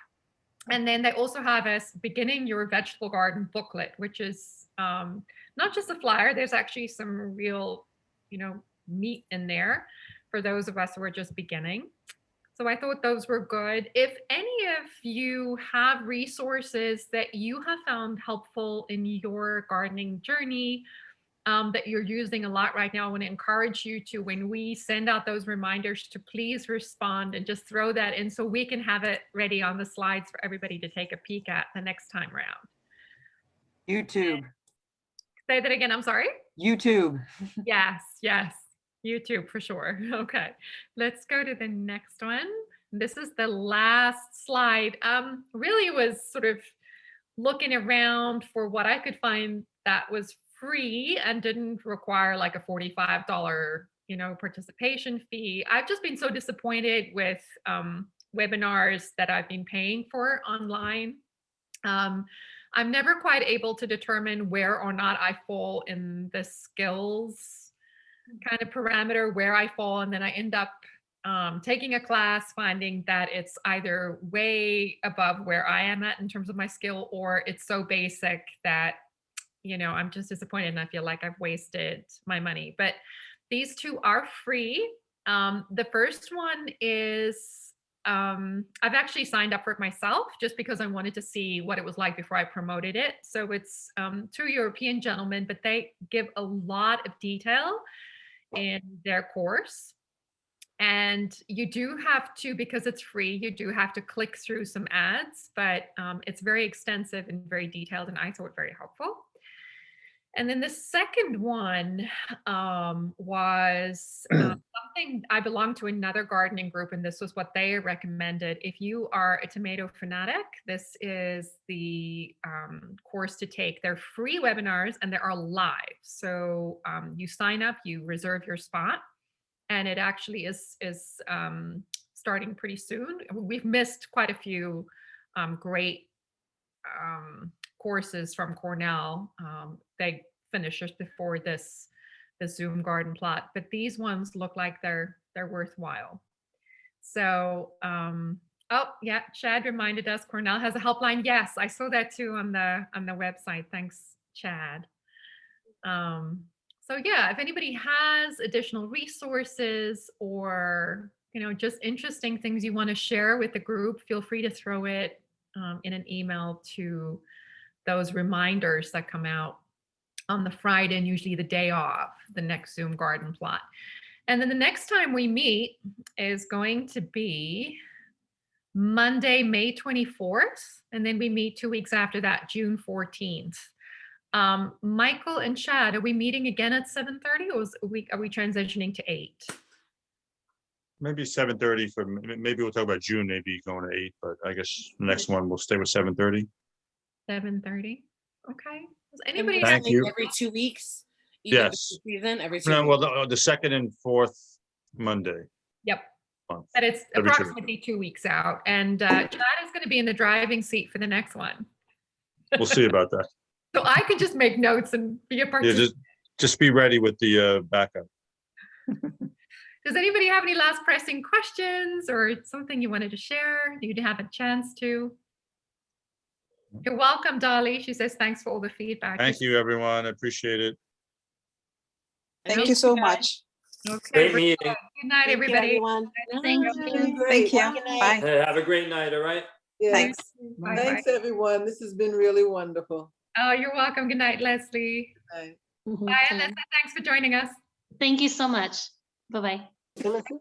And then they also have a beginning your vegetable garden booklet, which is not just a flyer. There's actually some real, meat in there for those of us who are just beginning. So I thought those were good. If any of you have resources that you have found helpful in your gardening journey, that you're using a lot right now, I want to encourage you to, when we send out those reminders, to please respond and just throw that in so we can have it ready on the slides for everybody to take a peek at the next time around. YouTube, Say that again, I'm sorry. YouTube. Yes, yes, YouTube for sure. Okay, let's go to the next one. This is the last slide. Really was sort of looking around for what I could find that was free and didn't require like a $45, participation fee. I've just been so disappointed with webinars that I've been paying for online. I'm never quite able to determine where or not I fall in the skills kind of parameter, where I fall, and then I end up taking a class, finding that it's either way above where I am at in terms of my skill, or it's so basic that, I'm just disappointed and I feel like I've wasted my money. But these two are free. The first one is, I've actually signed up for it myself just because I wanted to see what it was like before I promoted it. So it's two European gentlemen, but they give a lot of detail in their course. And you do have to, because it's free, you do have to click through some ads, but it's very extensive and very detailed, and I thought very helpful. And then the second one was something, I belong to another gardening group, and this was what they recommended. If you are a tomato fanatic, this is the course to take. They're free webinars and they are live. So you sign up, you reserve your spot, and it actually is starting pretty soon. We've missed quite a few great courses from Cornell. They finished just before the Zoom garden plot, but these ones look like they're worthwhile. So, oh yeah, Chad reminded us Cornell has a helpline. Yes, I saw that too on the website. Thanks, Chad. So yeah, if anybody has additional resources or just interesting things you want to share with the group, feel free to throw it in an email to those reminders that come out on the Friday and usually the day off the next Zoom garden plot. And then the next time we meet is going to be Monday, May 24th. And then we meet 2 weeks after that, June 14th. Michael and Chad, are we meeting again at 7:30 or are we transitioning to 8? Maybe 7:30 for, maybe we'll talk about June, maybe going to 8, but I guess the next one we'll stay with 7:30. 7:30. Okay. Does And anybody we're have Thank you. Every 2 weeks. Even if Yes. it's season, every 2 No, weeks. well, the second and fourth Monday. Yep. month. But it's Every 2 weeks. approximately 2 weeks out. And Chad is going to be in the driving seat for the next one. We'll see about that. So I could just make notes and be a Yeah, participant. just be ready with the backup. Does anybody have any last pressing questions or something you wanted to share? You'd have a chance to. You're welcome, Dolly. She says, thanks for all the feedback. Thank you, everyone. I appreciate it. Thank you so much. Okay. Great very meeting. good. Good night, everybody. Thank You're you. doing great. Thank you. Bye. Hey, have a great night, all right? Yes. Thanks. Bye-bye. Thanks, everyone. This has been really wonderful. Oh, you're welcome. Good night, Leslie. Bye. Bye, Alyssa. Thanks for joining us. Thank you so much. Bye-bye. Alyssa,